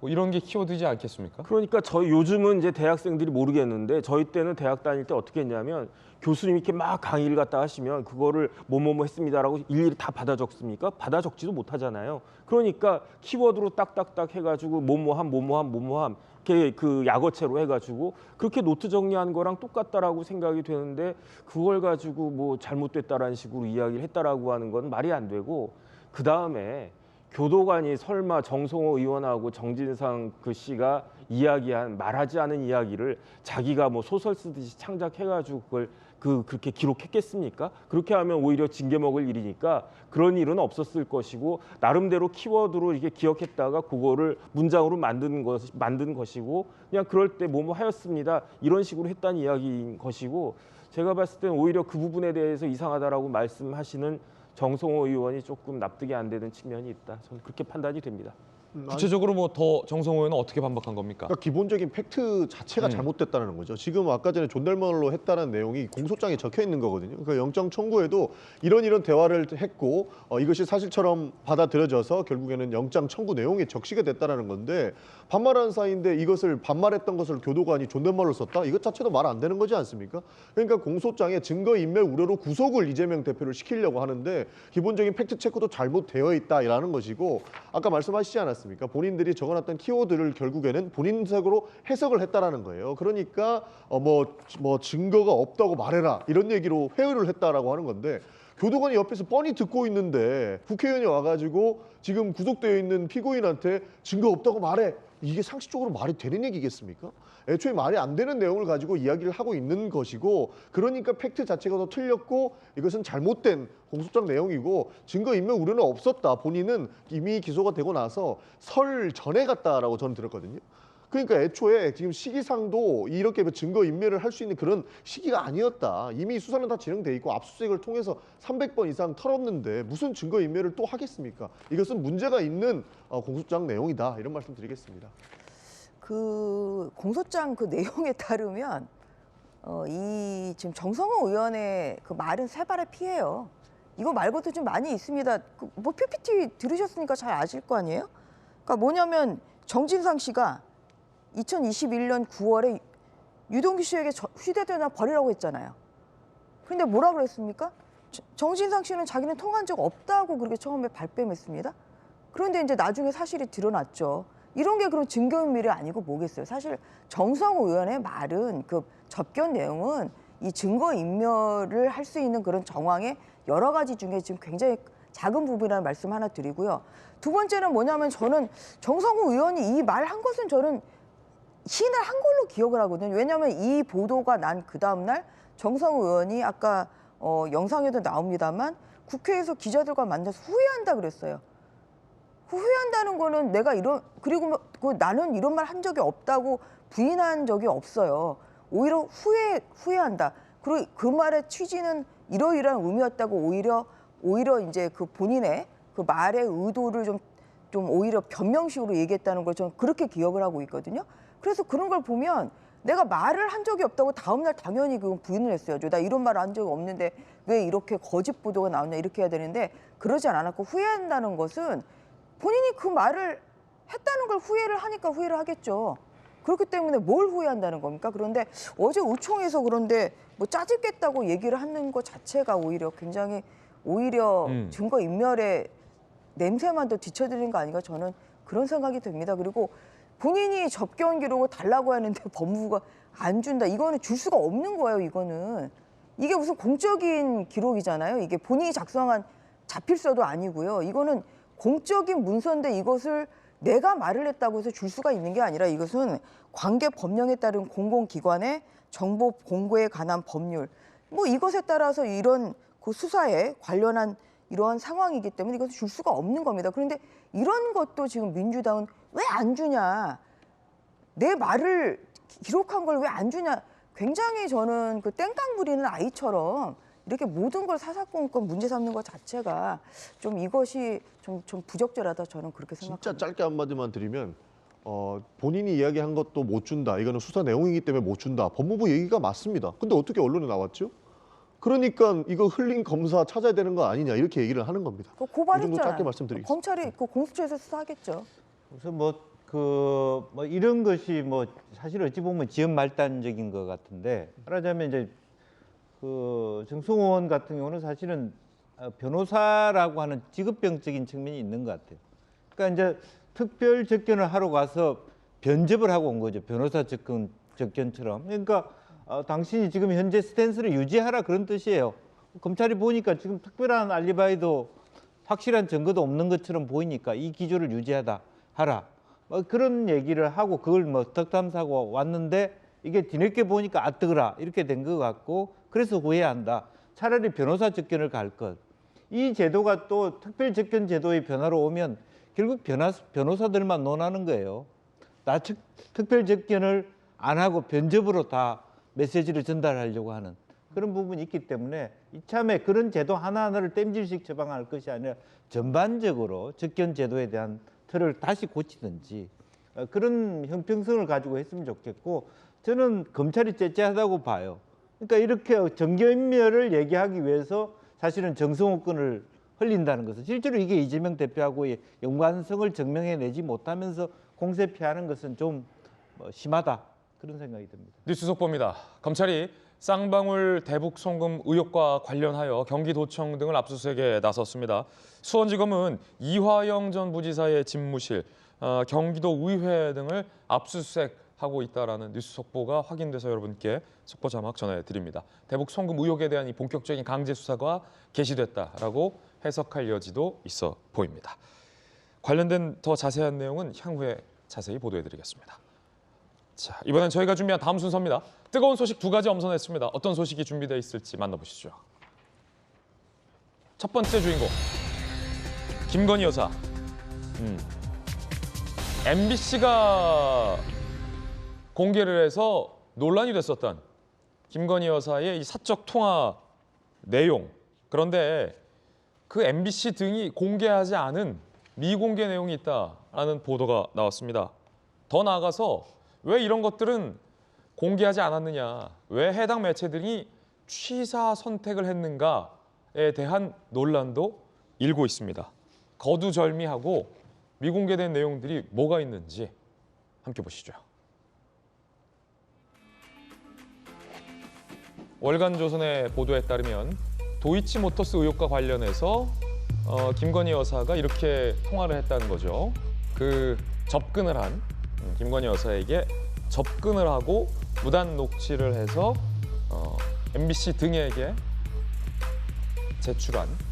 뭐 이런 게 키워드지 않겠습니까? 그러니까 저희 요즘은 이제 대학생들이 모르겠는데 저희 때는 대학 다닐 때 어떻게 했냐면 교수님이 이렇게 막 강의를 갖다 하시면 그거를 뭐뭐뭐 했습니다라고 일일이 다 받아 적습니까? 받아 적지도 못하잖아요. 그러니까 키워드로 딱딱딱 해가지고 뭐뭐함 이렇게 그 약어체로 해가지고 그렇게 노트 정리한 거랑 똑같다라고 생각이 되는데 그걸 가지고 뭐 잘못됐다라는 식으로 이야기를 했다라고 하는 건 말이 안 되고, 그 다음에 교도관이 설마 정성호 의원하고 정진상 그 씨가 이야기한 말하지 않은 이야기를 자기가 뭐 소설 쓰듯이 창작해가지고 그걸 그렇게 기록했겠습니까? 그렇게 하면 오히려 징계 먹을 일이니까 그런 일은 없었을 것이고, 나름대로 키워드로 이렇게 기억했다가 그거를 문장으로 만든 것이고, 그냥 그럴 때 뭐뭐 하였습니다 이런 식으로 했다는 이야기인 것이고, 제가 봤을 때는 오히려 그 부분에 대해서 이상하다라고 말씀하시는 정성호 의원이 조금 납득이 안 되는 측면이 있다. 저는 그렇게 판단이 됩니다. 구체적으로 뭐 더 정성호 의원은 어떻게 반박한 겁니까? 그러니까 기본적인 팩트 자체가 잘못됐다는 거죠. 지금 아까 전에 존댓말로 했다는 내용이 공소장에 적혀 있는 거거든요. 그러니까 영장 청구에도 이런 대화를 했고 이것이 사실처럼 받아들여져서 결국에는 영장 청구 내용에 적시가 됐다는 건데, 반말하는 사이인데 이것을 반말했던 것을 교도관이 존댓말로 썼다? 이것 자체도 말 안 되는 거지 않습니까? 그러니까 공소장에 증거인멸 우려로 구속을 이재명 대표를 시키려고 하는데 기본적인 팩트 체크도 잘못되어 있다라는 것이고, 아까 말씀하시지 않았습니까? 본인들이 적어놨던 키워드를 결국에는 본인색으로 해석을 했다라는 거예요. 그러니까 뭐 증거가 없다고 말해라 이런 얘기로 회유를 했다라고 하는 건데, 교도관이 옆에서 뻔히 듣고 있는데 국회의원이 와가지고 지금 구속되어 있는 피고인한테 증거 없다고 말해, 이게 상식적으로 말이 되는 얘기겠습니까? 애초에 말이 안 되는 내용을 가지고 이야기를 하고 있는 것이고, 그러니까 팩트 자체가 더 틀렸고 이것은 잘못된 공소장 내용이고 증거인멸 우려는 없었다. 본인은 이미 기소가 되고 나서 설 전에 갔다라고 저는 들었거든요. 그러니까 애초에 지금 시기상도 이렇게 증거인멸을 할 수 있는 그런 시기가 아니었다. 이미 수사는 다 진행돼 있고 압수수색을 통해서 300번 이상 털었는데 무슨 증거인멸을 또 하겠습니까? 이것은 문제가 있는 공소장 내용이다. 이런 말씀 드리겠습니다. 그 공소장 그 내용에 따르면 이 지금 정성호 의원의 그 말은 세 발의 피해요. 이거 말고도 좀 많이 있습니다. 뭐 PPT 들으셨으니까 잘 아실 거 아니에요? 그러니까 뭐냐면 정진상 씨가 2021년 9월에 유동규 씨에게 휴대전화 버리라고 했잖아요. 그런데 뭐라 그랬습니까? 정진상 씨는 자기는 통화한 적 없다고 그렇게 처음에 발뺌했습니다. 그런데 이제 나중에 사실이 드러났죠. 이런 게 그럼 증거인멸이 아니고 뭐겠어요? 사실 정성호 의원의 말은 그 접견 내용은 이 증거인멸을 할 수 있는 그런 정황의 여러 가지 중에 지금 굉장히 작은 부분이라는 말씀 하나 드리고요. 두 번째는 뭐냐면 저는 정성호 의원이 이 말 한 것은 저는 시인을 한 걸로 기억을 하거든요. 왜냐하면 이 보도가 난 그 다음 날 정성호 의원이 아까 영상에도 나옵니다만 국회에서 기자들과 만나서 후회한다 그랬어요. 후회한다는 거는 내가 그리고 나는 이런 말 한 적이 없다고 부인한 적이 없어요. 오히려 후회한다. 그리고 그 말의 취지는 이러이러한 의미였다고 오히려 이제 그 본인의 그 말의 의도를 좀 오히려 변명식으로 얘기했다는 걸 저는 그렇게 기억을 하고 있거든요. 그래서 그런 걸 보면 내가 말을 한 적이 없다고 다음날 당연히 그건 부인을 했어야죠. 나 이런 말을 한 적이 없는데 왜 이렇게 거짓 보도가 나오냐 이렇게 해야 되는데 그러지 않았고, 후회한다는 것은 본인이 그 말을 했다는 걸 후회를 하니까 후회를 하겠죠. 그렇기 때문에 뭘 후회한다는 겁니까? 그런데 어제 의총에서 그런데 뭐 짜증겠다고 얘기를 하는 것 자체가 오히려 증거인멸의 냄새만 더 뒤처지는 거 아닌가, 저는 그런 생각이 듭니다. 그리고 본인이 접견 기록을 달라고 하는데 법무부가 안 준다. 이거는 줄 수가 없는 거예요. 이게 무슨 공적인 기록이잖아요. 이게 본인이 작성한 자필서도 아니고요. 이거는 공적인 문서인데 이것을 내가 말을 했다고 해서 줄 수가 있는 게 아니라 이것은 관계 법령에 따른 공공기관의 정보 공개에 관한 법률, 뭐 이것에 따라서 이런 그 수사에 관련한 이런 상황이기 때문에 이것을 줄 수가 없는 겁니다. 그런데 이런 것도 지금 민주당은 왜 안 주냐, 내 말을 기록한 걸 왜 안 주냐, 굉장히 저는 그 땡깡 부리는 아이처럼 이렇게 모든 걸 사사건건 문제 삼는 것 자체가 좀 이것이 좀 부적절하다, 저는 그렇게 생각합니다. 진짜 짧게 한마디만 드리면 본인이 이야기한 것도 못 준다. 이거는 수사 내용이기 때문에 못 준다. 법무부 얘기가 맞습니다. 근데 어떻게 언론에 나왔죠? 그러니까 이거 흘린 검사 찾아야 되는 거 아니냐 이렇게 얘기를 하는 겁니다. 이 정도 고발했잖아요. 짧게 말씀드리겠습니다. 검찰이 그 공수처에서 수사하겠죠. 그래서 뭐 이런 것이 뭐 사실 어찌 보면 지연 말단적인 것 같은데, 말하자면 이제 그 정승호 의원 같은 경우는 사실은 변호사라고 하는 직업병적인 측면이 있는 것 같아요. 그러니까 이제 특별 접견을 하러 가서 변접을 하고 온 거죠. 변호사 접견처럼. 그러니까 당신이 지금 현재 스탠스를 유지하라 그런 뜻이에요. 검찰이 보니까 지금 특별한 알리바이도 확실한 증거도 없는 것처럼 보이니까 이 기조를 하라. 그런 얘기를 하고 그걸 덕담사고 왔는데 이게 뒤늦게 보니까 뜨거라 이렇게 된 것 같고, 그래서 후회한다. 차라리 변호사 접견을 갈 것. 이 제도가 또 특별 접견 제도의 변화로 오면 결국 변호사들만 논하는 거예요. 나 특별 접견을 안 하고 변접으로 다 메시지를 전달하려고 하는 그런 부분이 있기 때문에 이참에 그런 제도 하나하나를 땜질식 처방할 것이 아니라 전반적으로 접견 제도에 대한 틀을 다시 고치든지 그런 형평성을 가지고 했으면 좋겠고, 저는 검찰이 째째하다고 봐요. 그러니까 이렇게 정견멸을 얘기하기 위해서 사실은 정성호 건을 흘린다는 것은, 실제로 이게 이재명 대표하고의 연관성을 증명해내지 못하면서 공세 피하는 것은 좀 심하다, 그런 생각이 듭니다. 뉴스 속보입니다. 검찰이 쌍방울 대북 송금 의혹과 관련하여 경기도청 등을 압수수색에 나섰습니다. 수원지검은 이화영 전 부지사의 집무실, 경기도 의회 등을 압수수색하고 있다라는 뉴스 속보가 확인돼서 여러분께 속보 자막 전해드립니다. 대북 송금 의혹에 대한 이 본격적인 강제 수사가 개시됐다라고 해석할 여지도 있어 보입니다. 관련된 더 자세한 내용은 향후에 자세히 보도해드리겠습니다. 자, 이번엔 저희가 준비한 다음 순서입니다. 뜨거운 소식 2가지 엄선했습니다. 어떤 소식이 준비되어 있을지 만나보시죠. 첫 번째 주인공, 김건희 여사. MBC가 공개를 해서 논란이 됐었던 김건희 여사의 이 사적 통화 내용. 그런데 그 MBC 등이 공개하지 않은 미공개 내용이 있다라는 보도가 나왔습니다. 더 나아가서 왜 이런 것들은 공개하지 않았느냐, 왜 해당 매체들이 취사 선택을 했는가에 대한 논란도 일고 있습니다. 거두절미하고 미공개된 내용들이 뭐가 있는지 함께 보시죠. 월간조선의 보도에 따르면 도이치모터스 의혹과 관련해서 김건희 여사가 이렇게 통화를 했다는 거죠. 그 접근을 한 김건희 여사에게 접근을 하고 무단 녹취를 해서 MBC 등에게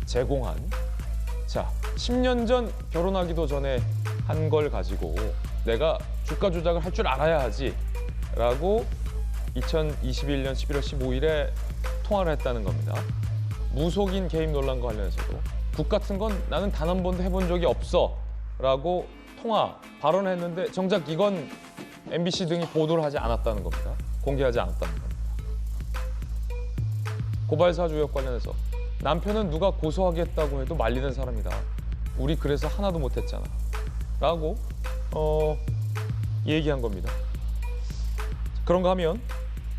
제공한, 자, 10년 전 결혼하기도 전에 한 걸 가지고 내가 주가 조작을 할 줄 알아야 하지 라고 2021년 11월 15일에 통화를 했다는 겁니다. 무속인 개입 논란과 관련해서도 국 같은 건 나는 단 한 번도 해본 적이 없어 라고 발언했는데 정작 이건 MBC 등이 보도를 하지 않았다는 겁니다. 공개하지 않았다는 겁니다. 고발사주 의혹 관련해서 남편은 누가 고소하겠다고 해도 말리는 사람이다. 우리 그래서 하나도 못했잖아. 라고 얘기한 겁니다. 그런가 하면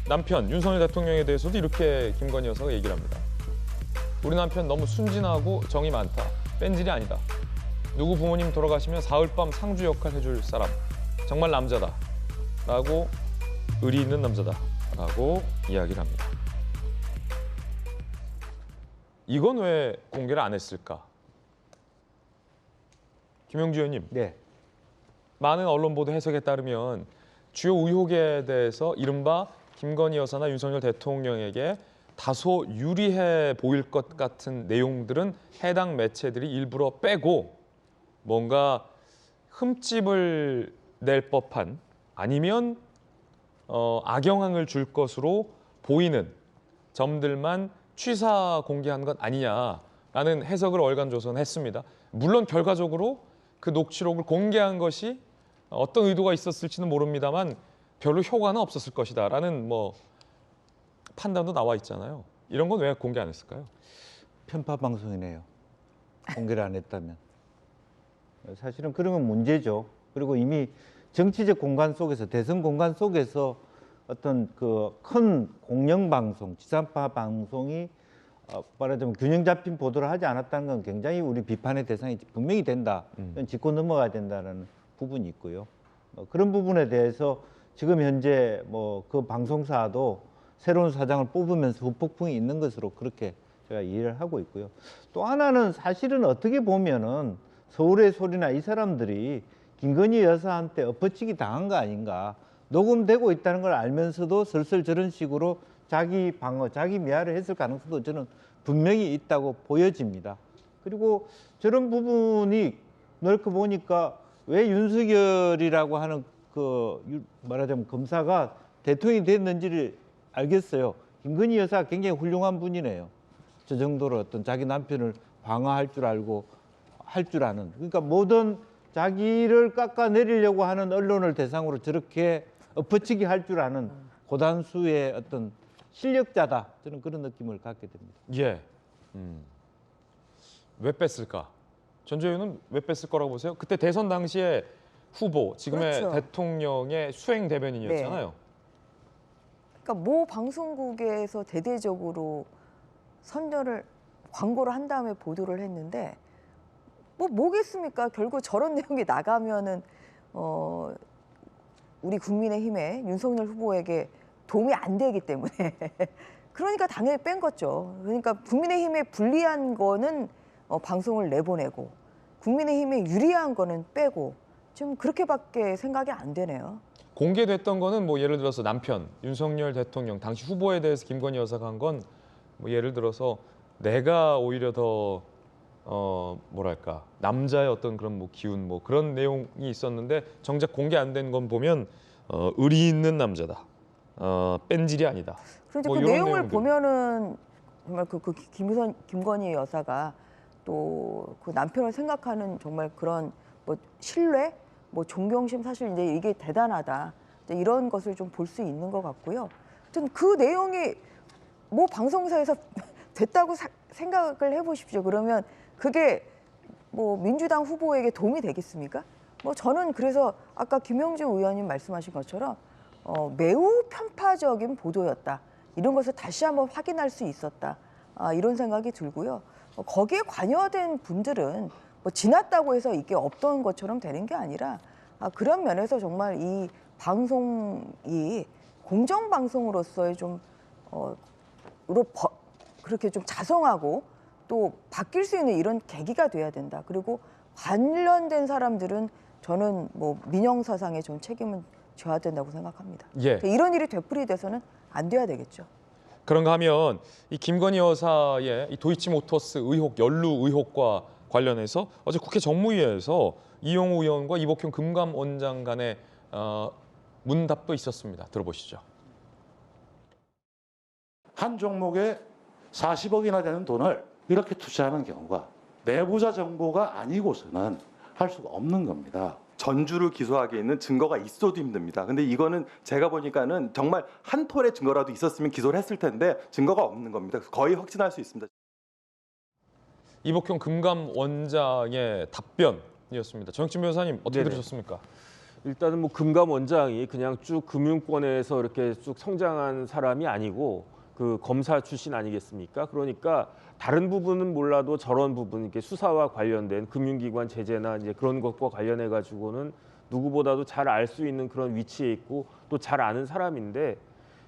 남편 윤석열 대통령에 대해서도 이렇게 김건희 여사가 얘기를 합니다. 우리 남편 너무 순진하고 정이 많다. 뺀질이 아니다. 누구 부모님 돌아가시면 사흘밤 상주 역할 해줄 사람. 정말 남자다. 라고 의리 있는 남자다. 라고 이야기를 합니다. 이건 왜 공개를 안 했을까? 김영주 의원님. 네. 많은 언론 보도 해석에 따르면 주요 의혹에 대해서 이른바 김건희 여사나 윤석열 대통령에게 다소 유리해 보일 것 같은 내용들은 해당 매체들이 일부러 빼고 뭔가 흠집을 낼 법한, 아니면 악영향을 줄 것으로 보이는 점들만 취사 공개한 것 아니냐, 라는 해석을 월간조선은 했습니다. 물론 결과적으로 그 녹취록을 공개한 것이 어떤 의도가 있었을지는 모릅니다만 별로 효과는 없었을 것이다라는 뭐 판단도 나와 있잖아요. 이런 건 왜 공개 안 했을까요? 편파 방송이네요. 공개를 안 했다면. 사실은 그런 건 문제죠. 그리고 이미 정치적 공간 속에서, 대선 공간 속에서 어떤 그 큰 공영 방송, 지상파 방송이 말하자면 균형 잡힌 보도를 하지 않았다는 건 굉장히 우리 비판의 대상이 분명히 된다. 이건 짚고 넘어가야 된다는 부분이 있고요. 그런 부분에 대해서 지금 현재 뭐 그 방송사도 새로운 사장을 뽑으면서 후폭풍이 있는 것으로 그렇게 제가 이해를 하고 있고요. 또 하나는 사실은 어떻게 보면은 서울의 소리나 이 사람들이 김건희 여사한테 엎어치기 당한 거 아닌가. 녹음되고 있다는 걸 알면서도 슬슬 저런 식으로 자기 방어, 자기 미화를 했을 가능성도 저는 분명히 있다고 보여집니다. 그리고 저런 부분이 넓게 보니까 왜 윤석열이라고 하는 그 말하자면 검사가 대통령이 됐는지를 알겠어요. 김건희 여사가 굉장히 훌륭한 분이네요. 저 정도로 어떤 자기 남편을 방어할 줄 알고 할 줄 아는. 그러니까 모든 자기를 깎아내리려고 하는 언론을 대상으로 저렇게 엎어치기 할 줄 아는 고단수의 어떤 실력자다. 저는 그런 느낌을 갖게 됩니다. 예. 왜 뺐을까? 전재윤은 왜 뺐을 거라고 보세요? 그때 대선 당시에 후보, 지금의 그렇죠. 대통령의 수행 대변인이었잖아요. 네. 그러니까 모 방송국에서 대대적으로 선전을 광고를 한 다음에 보도를 했는데 뭐겠습니까? 결국 저런 내용이 나가면은 우리 국민의힘의 윤석열 후보에게 도움이 안 되기 때문에 그러니까 당연히 뺀 거죠. 그러니까 국민의힘에 불리한 거는 방송을 내보내고 국민의힘에 유리한 거는 빼고 좀 그렇게밖에 생각이 안 되네요. 공개됐던 거는 뭐 예를 들어서 남편 윤석열 대통령 당시 후보에 대해서 김건희 여사가 한 건 뭐 예를 들어서 내가 오히려 더 뭐랄까 남자의 어떤 그런 뭐 기운 뭐 그런 내용이 있었는데 정작 공개 안 된 건 보면 의리 있는 남자다. 뺀질이 아니다. 그런데 뭐 그 이런 내용을 내용들. 보면은 정말 김건희 여사가 또 그 남편을 생각하는 정말 그런 뭐 신뢰, 뭐 존경심 사실 이제 이게 대단하다. 이제 이런 것을 좀 볼 수 있는 것 같고요. 하여튼 그 내용이 뭐 방송사에서 됐다고 생각을 해보십시오. 그러면 그게 뭐 민주당 후보에게 도움이 되겠습니까? 뭐 저는 그래서 아까 김영주 의원님 말씀하신 것처럼 매우 편파적인 보도였다. 이런 것을 다시 한번 확인할 수 있었다. 이런 생각이 들고요. 거기에 관여된 분들은 뭐 지났다고 해서 이게 없던 것처럼 되는 게 아니라 그런 면에서 정말 이 방송이 공정방송으로서의 좀 그렇게 좀 자성하고 또 바뀔 수 있는 이런 계기가 돼야 된다. 그리고 관련된 사람들은 저는 뭐 민형사상에 좀 책임은 져야 된다고 생각합니다. 예. 이런 일이 되풀이돼서는 안 돼야 되겠죠. 그런가 하면 이 김건희 여사의 이 도이치모터스 의혹, 연루 의혹과 관련해서 어제 국회 정무위에서 이용우 의원과 이복형 금감원장 간의 문답도 있었습니다. 들어보시죠. 한 종목에 40억이나 되는 돈을 이렇게 투자하는 경우가 내부자 정보가 아니고서는 할 수가 없는 겁니다. 전주를 기소하기에는 증거가 있어도 힘듭니다. 근데 이거는 제가 보니까는 정말 한 톨의 증거라도 있었으면 기소를 했을 텐데 증거가 없는 겁니다. 거의 확신할 수 있습니다. 이복형 금감원장의 답변이었습니다. 정혁진 변호사님 어떻게 네네. 들으셨습니까? 일단은 뭐 금감원장이 그냥 쭉 금융권에서 이렇게 쭉 성장한 사람이 아니고 그 검사 출신 아니겠습니까? 그러니까 다른 부분은 몰라도 저런 부분, 이렇게 수사와 관련된 금융기관 제재나 이제 그런 것과 관련해 가지고는 누구보다도 잘 알 수 있는 그런 위치에 있고 또 잘 아는 사람인데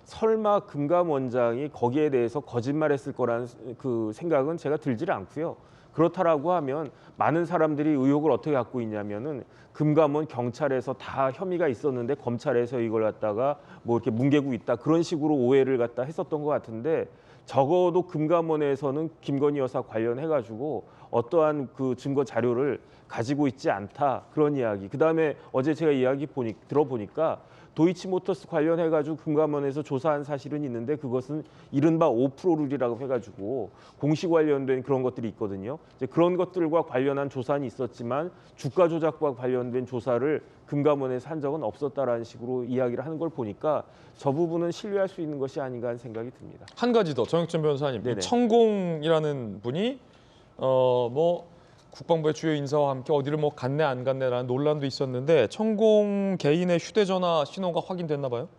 설마 금감원장이 거기에 대해서 거짓말했을 거라는 그 생각은 제가 들지를 않고요. 그렇다라고 하면 많은 사람들이 의혹을 어떻게 갖고 있냐면은 금감원 경찰에서 다 혐의가 있었는데 검찰에서 이걸 갖다가 뭐 이렇게 뭉개고 있다 그런 식으로 오해를 갖다 했었던 것 같은데 적어도 금감원에서는 김건희 여사 관련해 가지고 어떠한 그 증거 자료를 가지고 있지 않다 그런 이야기. 그다음에 어제 제가 이야기 들어보니까 도이치모터스 관련해가지고 금감원에서 조사한 사실은 있는데 그것은 이른바 5%룰이라고 해가지고 공시 관련된 그런 것들이 있거든요. 이제 그런 것들과 관련한 조사는 있었지만 주가 조작과 관련된 조사를 금감원에서 한 적은 없었다라는 식으로 이야기를 하는 걸 보니까 저 부분은 신뢰할 수 있는 것이 아닌가 하는 생각이 듭니다. 한 가지 더 정혁준 변호사님, 네네. 천공이라는 분이 뭐 국방부의 주요 인사와 함께 어디를 뭐 갔네 안 갔네라는 논란도 있었는데 천공 개인의 휴대전화 신호가 확인됐나 봐요?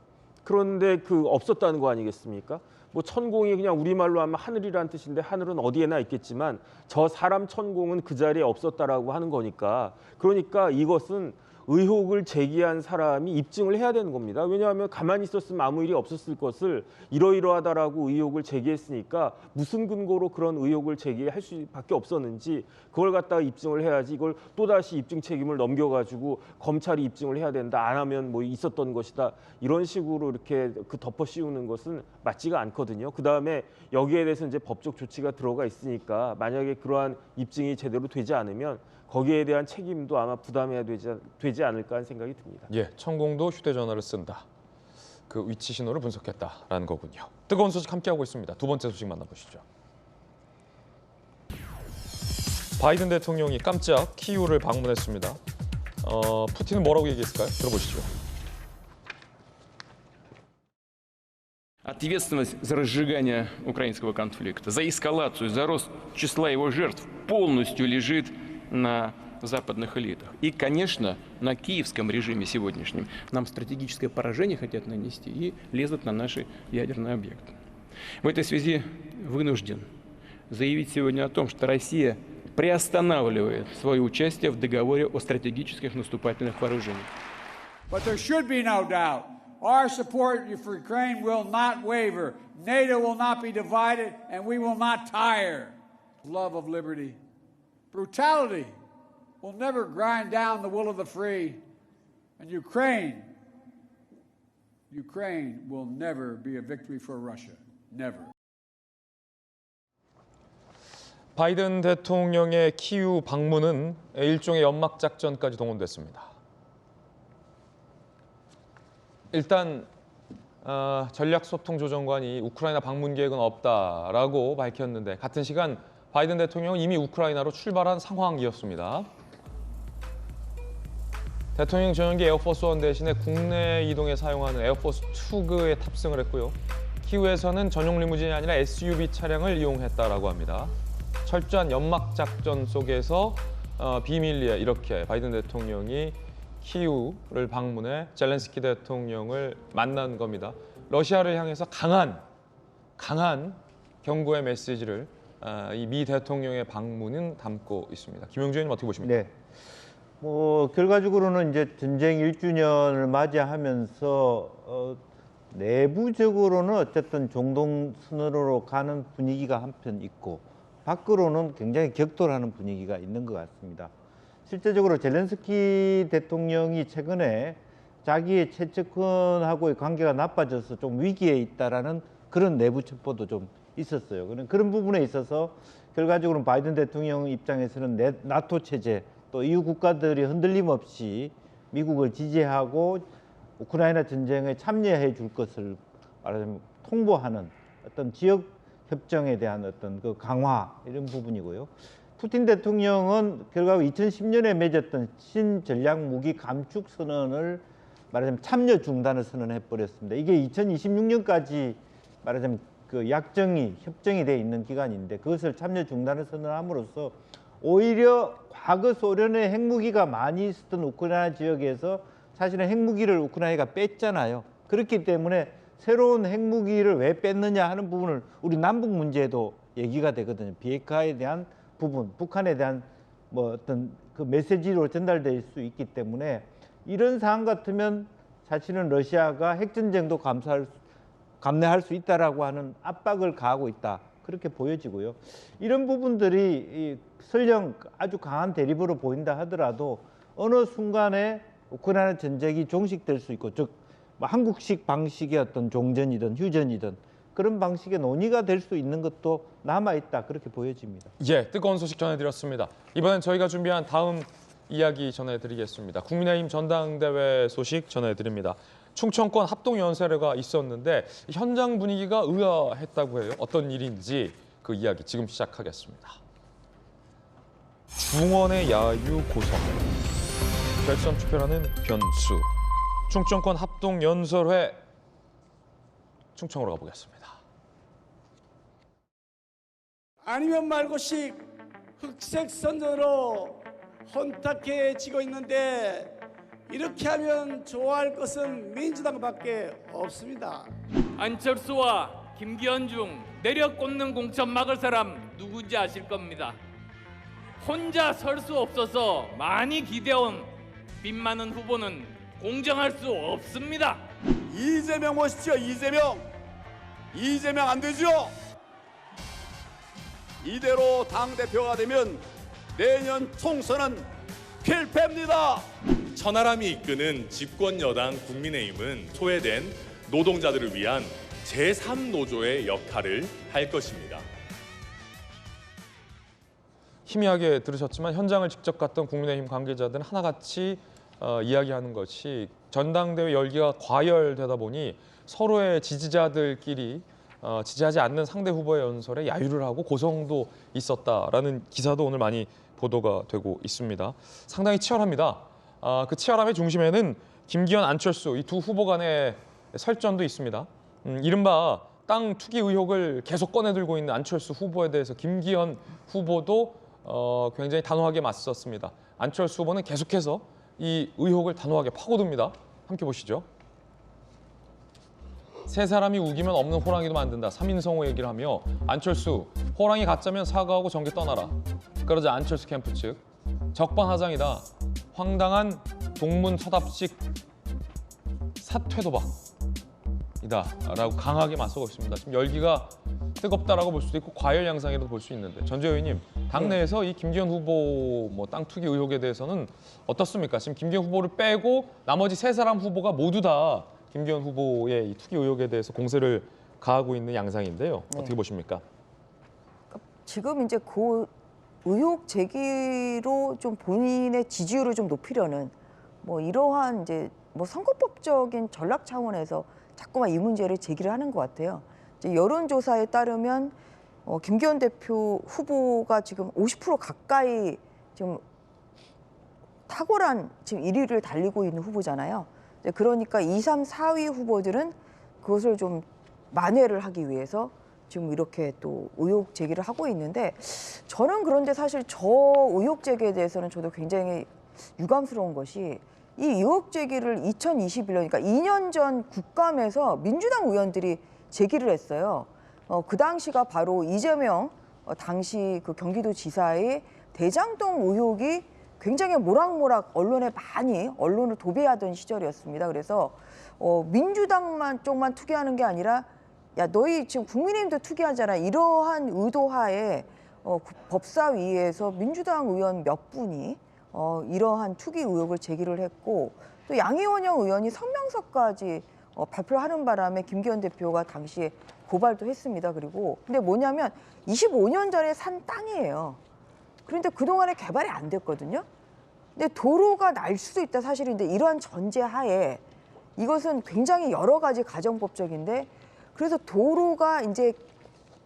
그런데 그 없었다는 거 아니겠습니까? 뭐 천공이 그냥 우리말로 하면 하늘이라는 뜻인데 하늘은 어디에나 있겠지만 저 사람 천공은 그 자리에 없었다라고 하는 거니까 그러니까 이것은 의혹을 제기한 사람이 입증을 해야 되는 겁니다. 왜냐하면 가만히 있었으면 아무 일이 없었을 것을 이러이러하다라고 의혹을 제기했으니까 무슨 근거로 그런 의혹을 제기할 수밖에 없었는지 그걸 갖다가 입증을 해야지 이걸 또다시 입증 책임을 넘겨가지고 검찰이 입증을 해야 된다. 안 하면 뭐 있었던 것이다. 이런 식으로 이렇게 그 덮어 씌우는 것은 맞지가 않거든요. 그다음에 여기에 대해서 이제 법적 조치가 들어가 있으니까 만약에 그러한 입증이 제대로 되지 않으면 거기에 대한 책임도 아마 부담해야 되지 않을까 하는 생각이 듭니다. 예, 천공도 휴대전화를 쓴다. 그 위치 신호를 분석했다라는 거군요. 뜨거운 소식 함께하고 있습니다. 두 번째 소식 만나보시죠. 바이든 대통령이 깜짝 키이우를 방문했습니다. 푸틴은 뭐라고 얘기했을까요? 들어보시죠. Ответственность за разжигание украинского конфликта, за эскалацию, за рост числа его жертв полностью лежит на западных элитах. И, конечно, на киевском режиме сегодняшнем. Нам стратегическое поражение хотят нанести и лезут на наши ядерные объекты. В этой связи вынужден заявить сегодня о том, что Россия приостанавливает свое участие в договоре о стратегических наступательных вооружениях. But there should be no doubt. Our support for Ukraine will not waver. NATO will not be divided, and we will not tire. Love of liberty. Brutality will never grind down the will of the free. And Ukraine will never be a victory for Russia. Never. 바이든 대통령의 키이우 방문은 일종의 연막 작전까지 동원됐습니다. 일단 전략소통조정관이 우크라이나 방문 계획은 없다라고 밝혔는데 같은 시간 바이든 대통령은 이미 우크라이나로 출발한 상황이었습니다. 대통령 전용기 에어포스 원 대신에 국내 이동에 사용하는 에어포스 2에 탑승을 했고요. 키이우에서는 전용 리무진이 아니라 SUV 차량을 이용했다라고 합니다. 철저한 연막 작전 속에서 비밀리에 이렇게 바이든 대통령이 키이우를 방문해 젤렌스키 대통령을 만난 겁니다. 러시아를 향해서 강한 경고의 메시지를 이 미 대통령의 방문은 담고 있습니다. 김영주 의원님 어떻게 보십니까? 네. 뭐 결과적으로는 이제 전쟁 1주년을 맞이하면서 내부적으로는 어쨌든 종동선언으로 가는 분위기가 한편 있고 밖으로는 굉장히 격돌하는 분위기가 있는 것 같습니다. 실제적으로 젤렌스키 대통령이 최근에 자기의 최측근하고의 관계가 나빠져서 좀 위기에 있다라는 그런 내부 첩보도 좀 있었어요. 그런 부분에 있어서 결과적으로는 바이든 대통령 입장에서는 나토 체제 또 EU 국가들이 흔들림 없이 미국을 지지하고 우크라이나 전쟁에 참여해 줄 것을 말하자면 통보하는 어떤 지역 협정에 대한 어떤 그 강화 이런 부분이고요. 푸틴 대통령은 결과적으로 2010년에 맺었던 신전략무기 감축 선언을 말하자면 참여 중단을 선언해 버렸습니다. 이게 2026년까지 말하자면 그 협정이 돼 있는 기간인데 그것을 참여 중단을 선언함으로써 오히려 과거 소련의 핵무기가 많이 있었던 우크라이나 지역에서 사실은 핵무기를 우크라이나가 뺐잖아요. 그렇기 때문에 새로운 핵무기를 왜 뺐느냐 하는 부분을 우리 남북 문제에도 얘기가 되거든요. 비핵화에 대한 부분, 북한에 대한 뭐 어떤 그 메시지로 전달될 수 있기 때문에 이런 상황 같으면 사실은 러시아가 핵전쟁도 감내할 수 있다라고 하는 압박을 가하고 있다. 그렇게 보여지고요. 이런 부분들이 설령 아주 강한 대립으로 보인다 하더라도 어느 순간에 우크라이나 전쟁이 종식될 수 있고 즉 한국식 방식의 어떤 종전이든 휴전이든 그런 방식의 논의가 될 수 있는 것도 남아있다 그렇게 보여집니다. 예, 뜨거운 소식 전해드렸습니다. 이번엔 저희가 준비한 다음 이야기 전해드리겠습니다. 국민의힘 전당대회 소식 전해드립니다. 충청권 합동연설회가 있었는데 현장 분위기가 의아했다고 해요. 어떤 일인지 그 이야기 지금 시작하겠습니다. 중원의 야유 고성, 결선 투표라는 변수. 충청권 합동연설회 충청으로 가보겠습니다. 아니면 말고씩 흑색 선전으로 혼탁해지고 있는데 이렇게 하면 좋아할 것은 민주당밖에 없습니다. 안철수와 김기현 중 내려 꽂는 공천 막을 사람 누군지 아실 겁니다. 혼자 설 수 없어서 많이 기대온 빚 많은 후보는 공정할 수 없습니다. 이재명 보십시오. 이재명 안 되죠? 이대로 당대표가 되면 내년 총선은 필패입니다. 천하람이 이끄는 집권 여당 국민의힘은 소외된 노동자들을 위한 제3노조의 역할을 할 것입니다. 희미하게 들으셨지만 현장을 직접 갔던 국민의힘 관계자들은 하나같이 이야기하는 것이 전당대회 열기가 과열되다 보니 서로의 지지자들끼리 지지하지 않는 상대 후보의 연설에 야유를 하고 고성도 있었다라는 기사도 오늘 많이 보도가 되고 있습니다. 상당히 치열합니다. 그 치열함의 중심에는 김기현, 안철수 이 두 후보 간의 설전도 있습니다. 이른바 땅 투기 의혹을 계속 꺼내들고 있는 안철수 후보에 대해서 김기현 후보도 굉장히 단호하게 맞섰습니다. 안철수 후보는 계속해서 이 의혹을 단호하게 파고듭니다. 함께 보시죠. 세 사람이 우기면 없는 호랑이도 만든다. 3인성호 얘기를 하며 안철수, 호랑이 가짜면 사과하고 정계 떠나라. 그러자 안철수 캠프 측, 적반하장이다. 황당한 동문서답식 사퇴도박이다. 라고 강하게 맞서고 있습니다. 지금 열기가 뜨겁다라고 볼 수도 있고 과열 양상이라도 볼 수 있는데 전재 의원님, 당내에서 이 김기현 후보 땅 투기 의혹에 대해서는 어떻습니까? 지금 김기현 후보를 빼고 나머지 세 사람 후보가 모두 다 김기현 후보의 이 투기 의혹에 대해서 공세를 가하고 있는 양상인데요. 어떻게 보십니까? 지금 이제 그 의혹 제기로 좀 본인의 지지율을 좀 높이려는 뭐 이러한 이제 뭐 선거법적인 전략 차원에서 자꾸만 이 문제를 제기를 하는 것 같아요. 이제 여론조사에 따르면 김기현 대표 후보가 지금 50% 가까이 지금 탁월한 지금 1위를 달리고 있는 후보잖아요. 그러니까 2, 3, 4위 후보들은 그것을 좀 만회를 하기 위해서 지금 이렇게 또 의혹 제기를 하고 있는데 저는 그런데 사실 저 의혹 제기에 대해서는 저도 굉장히 유감스러운 것이 이 의혹 제기를 2021년, 그러니까 2년 전 국감에서 민주당 의원들이 제기를 했어요. 그 당시가 바로 이재명 당시 그 경기도지사의 대장동 의혹이 굉장히 모락모락 언론에 많이 언론을 도배하던 시절이었습니다. 그래서 민주당만 쪽만 투기하는 게 아니라 야 너희 지금 국민의힘도 투기하잖아. 이러한 의도하에 법사위에서 민주당 의원 몇 분이 이러한 투기 의혹을 제기를 했고 또 양이원영 의원이 성명서까지 발표하는 바람에 김기현 대표가 당시에 고발도 했습니다. 그리고 근데 뭐냐면 25년 전에 산 땅이에요. 그런데 그동안에 개발이 안 됐거든요. 근데 도로가 날 수도 있다 사실인데 이러한 전제하에 이것은 굉장히 여러 가지 가정법적인데 그래서 도로가 이제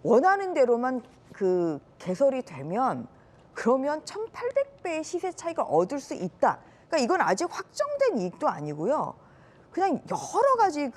원하는 대로만 그 개설이 되면 그러면 1,800배의 시세 차익을 얻을 수 있다. 그러니까 이건 아직 확정된 이익도 아니고요. 그냥 여러 가지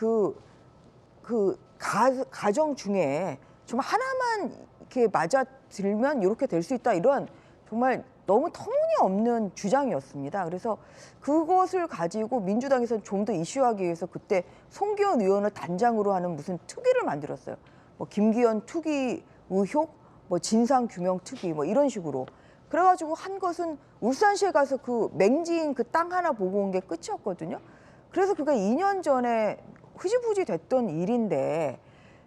가정 중에 좀 하나만 이렇게 맞아 들면 이렇게 될 수 있다. 이런 정말 너무 터무니없는 주장이었습니다. 그래서 그것을 가지고 민주당에서는 좀 더 이슈하기 위해서 그때 송기현 의원을 단장으로 하는 무슨 특위를 만들었어요. 뭐 김기현 투기 의혹, 뭐 진상 규명 특위, 뭐 이런 식으로. 그래가지고 한 것은 울산시에 가서 그 맹지인 그 땅 하나 보고 온 게 끝이었거든요. 그래서 그게 2년 전에 흐지부지 됐던 일인데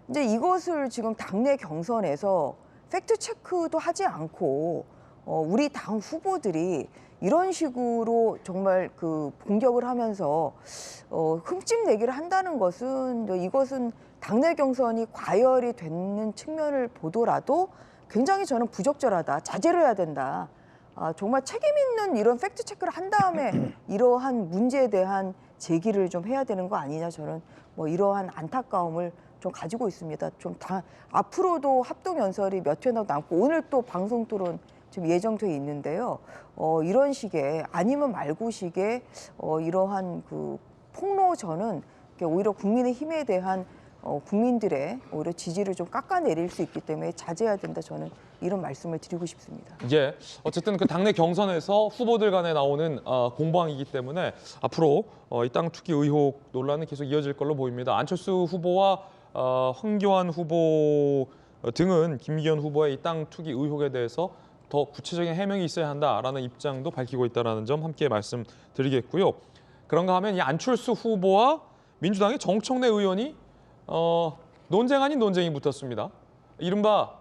이제 이것을 지금 당내 경선에서 팩트 체크도 하지 않고 우리 당 후보들이 이런 식으로 정말 그 공격을 하면서 흠집 내기를 한다는 것은 이것은 당내 경선이 과열이 되는 측면을 보더라도 굉장히 저는 부적절하다. 자제를 해야 된다. 정말 책임 있는 이런 팩트 체크를 한 다음에 이러한 문제에 대한 제기를 좀 해야 되는 거 아니냐, 저는 뭐 이러한 안타까움을 좀 가지고 있습니다. 앞으로도 합동 연설이 몇 회나 남고 오늘 또 방송 토론 지금 예정돼 있는데요. 이런 식의 아니면 말고식의 이러한 그 폭로전은 오히려 국민의힘에 대한 국민들의 오히려 지지를 좀 깎아내릴 수 있기 때문에 자제해야 된다. 저는 이런 말씀을 드리고 싶습니다. 예, 어쨌든 그 당내 경선에서 후보들 간에 나오는 공방이기 때문에 앞으로 이 땅 투기 의혹 논란은 계속 이어질 걸로 보입니다. 안철수 후보와 황교안 후보 등은 김기현 후보의 이 땅 투기 의혹에 대해서 더 구체적인 해명이 있어야 한다라는 입장도 밝히고 있다는 점 함께 말씀드리겠고요. 그런가 하면 이 안철수 후보와 민주당의 정청래 의원이 논쟁 아닌 논쟁이 붙었습니다. 이른바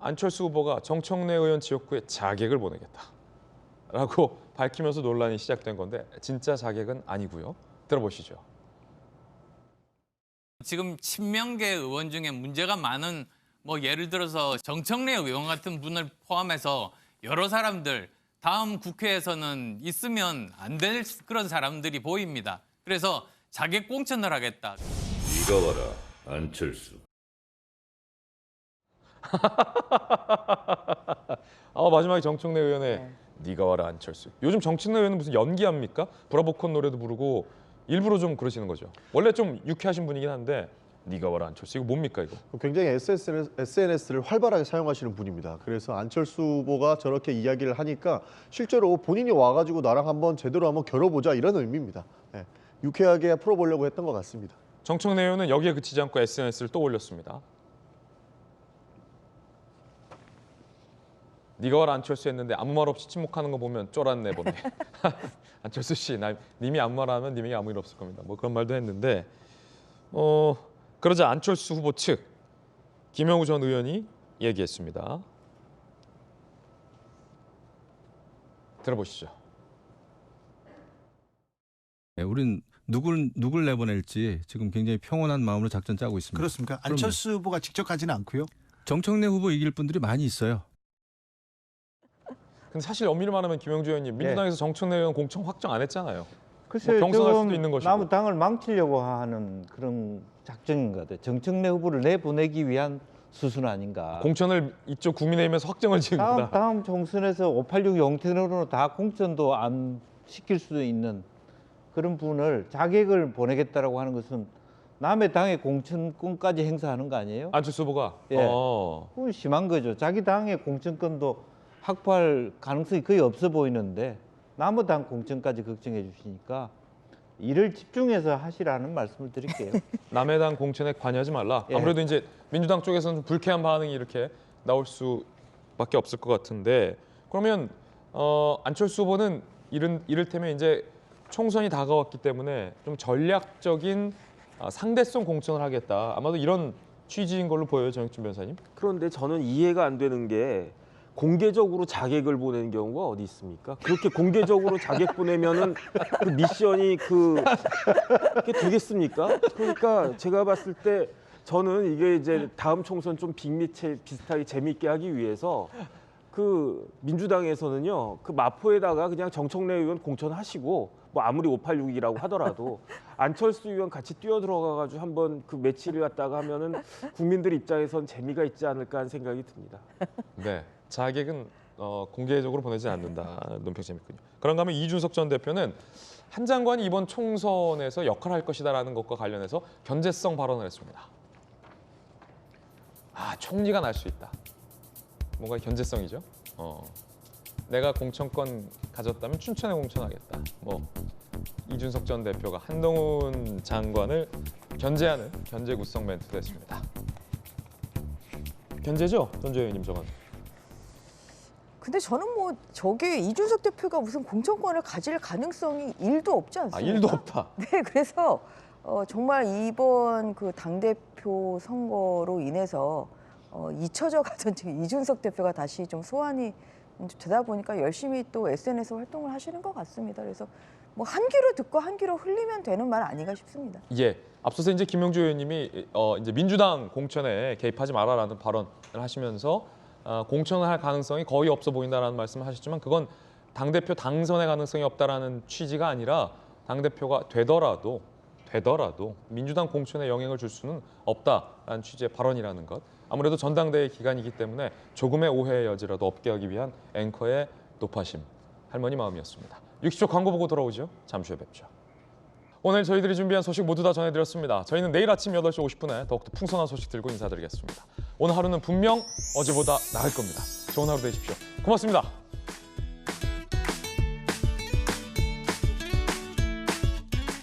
안철수 후보가 정청래 의원 지역구에 자객을 보내겠다라고 밝히면서 논란이 시작된 건데 진짜 자객은 아니고요. 들어보시죠. 지금 친명계 의원 중에 문제가 많은 뭐 예를 들어서 정청래 의원 같은 분을 포함해서 여러 사람들 다음 국회에서는 있으면 안 될 그런 사람들이 보입니다. 그래서 자객 공천을 하겠다. 네가 와라, 안철수. 마지막에 정청래 의원의 네가 와라 안철수. 요즘 정청래 의원은 무슨 연기합니까? 브라보콘 노래도 부르고 일부러 좀 그러시는 거죠. 원래 좀 유쾌하신 분이긴 한데 네가 와라 안철수. 이거 뭡니까 이거? 굉장히 SNS를 활발하게 사용하시는 분입니다. 그래서 안철수 후보가 저렇게 이야기를 하니까 실제로 본인이 와가지고 나랑 제대로 한번 겨뤄보자 이런 의미입니다. 네, 유쾌하게 풀어보려고 했던 것 같습니다. 정청래 의원은 여기에 그치지 않고 SNS를 또 올렸습니다. 네가 와라 안철수 했는데 아무 말 없이 침묵하는 거 보면 쫄았네 보네. 안철수 씨, 님이 아무 말 하면 님에게 아무 일 없을 겁니다. 뭐 그런 말도 했는데 그러자 안철수 후보 측 김영우 전 의원이 얘기했습니다. 들어보시죠. 네, 우린 누굴 내보낼지 지금 굉장히 평온한 마음으로 작전 짜고 있습니다. 그렇습니까? 안철수 후보가 직접 가지는 않고요? 정청래 후보 이길 분들이 많이 있어요. 근데 사실 엄밀히 말하면 김영주 의원님 민주당에서 정청래 의원 공천 확정 안 했잖아요. 글쎄, 뭐 경선할 수도 있는 것이고. 남은 당을 망치려고 하는 그런 작전인 것 같아요. 정청래 후보를 내보내기 위한 수순 아닌가. 공천을 이쪽 국민의힘에서 확정을 지은 거다. 다음 총선에서 586 형태로 다 공천도 안 시킬 수도 있는 그런 분을 자객을 보내겠다라고 하는 것은 남의 당의 공천권까지 행사하는 거 아니에요? 안철수 후보가? 예. 그건 심한 거죠. 자기 당의 공천권도 확보할 가능성이 거의 없어 보이는데 남의 당 공천까지 걱정해 주시니까 일을 집중해서 하시라는 말씀을 드릴게요. 남의 당 공천에 관여하지 말라. 예. 아무래도 이제 민주당 쪽에서는 좀 불쾌한 반응이 이렇게 나올 수밖에 없을 것 같은데 그러면 안철수 후보는 이를테면 이제 총선이 다가왔기 때문에 좀 전략적인 상대성 공천을 하겠다. 아마도 이런 취지인 걸로 보여요, 정혁준 변호사님. 그런데 저는 이해가 안 되는 게 공개적으로 자객을 보내는 경우가 어디 있습니까? 그렇게 공개적으로 자객 보내면은 그 미션이 그게 되겠습니까? 그러니까 제가 봤을 때 저는 이게 이제 다음 총선 좀 빅매치 비슷하게 재미있게 하기 위해서 그 민주당에서는요 그 마포에다가 그냥 정청래 의원 공천하시고 뭐 아무리 586이라고 하더라도 안철수 의원 같이 뛰어 들어가가지고 한번 그 매치를 갖다가 하면은 국민들 입장에선 재미가 있지 않을까 하는 생각이 듭니다. 네. 자객은 공개적으로 보내지 않는다. 논평 재밌군요. 그런가 하면 이준석 전 대표는 한 장관이 이번 총선에서 역할을 할 것이다라는 것과 관련해서 견제성 발언을 했습니다. 총리가 날 수 있다. 뭔가 견제성이죠. 내가 공천권 가졌다면 춘천에 공천하겠다. 뭐 이준석 전 대표가 한동훈 장관을 견제하는 견제구성 멘트도 했습니다. 견제죠, 전 의원님 저건. 근데 저는 뭐 저게 이준석 대표가 무슨 공천권을 가질 가능성이 1도 없지 않습니까? 1도 없다. 네, 그래서 정말 이번 그 당대표 선거로 인해서 잊혀져 가던 지금 이준석 대표가 다시 좀 소환이 되다 보니까 열심히 또 SNS 활동을 하시는 것 같습니다. 그래서 뭐 한 귀로 듣고 한 귀로 흘리면 되는 말 아닌가 싶습니다. 예. 앞서서 이제 김명주 의원님이 이제 민주당 공천에 개입하지 마라라는 발언을 하시면서 공천을 할 가능성이 거의 없어 보인다라는 말씀을 하셨지만 그건 당대표 당선의 가능성이 없다라는 취지가 아니라 당대표가 되더라도 민주당 공천에 영향을 줄 수는 없다라는 취지의 발언이라는 것. 아무래도 전당대회 기간이기 때문에 조금의 오해의 여지라도 없게 하기 위한 앵커의 높아심, 할머니 마음이었습니다. 60초 광고 보고 돌아오죠. 잠시 후에 뵙죠. 오늘 저희들이 준비한 소식 모두 다 전해드렸습니다. 저희는 내일 아침 8시 50분에 더욱더 풍성한 소식 들고 인사드리겠습니다. 오늘 하루는 분명 어제보다 나을 겁니다. 좋은 하루 되십시오. 고맙습니다.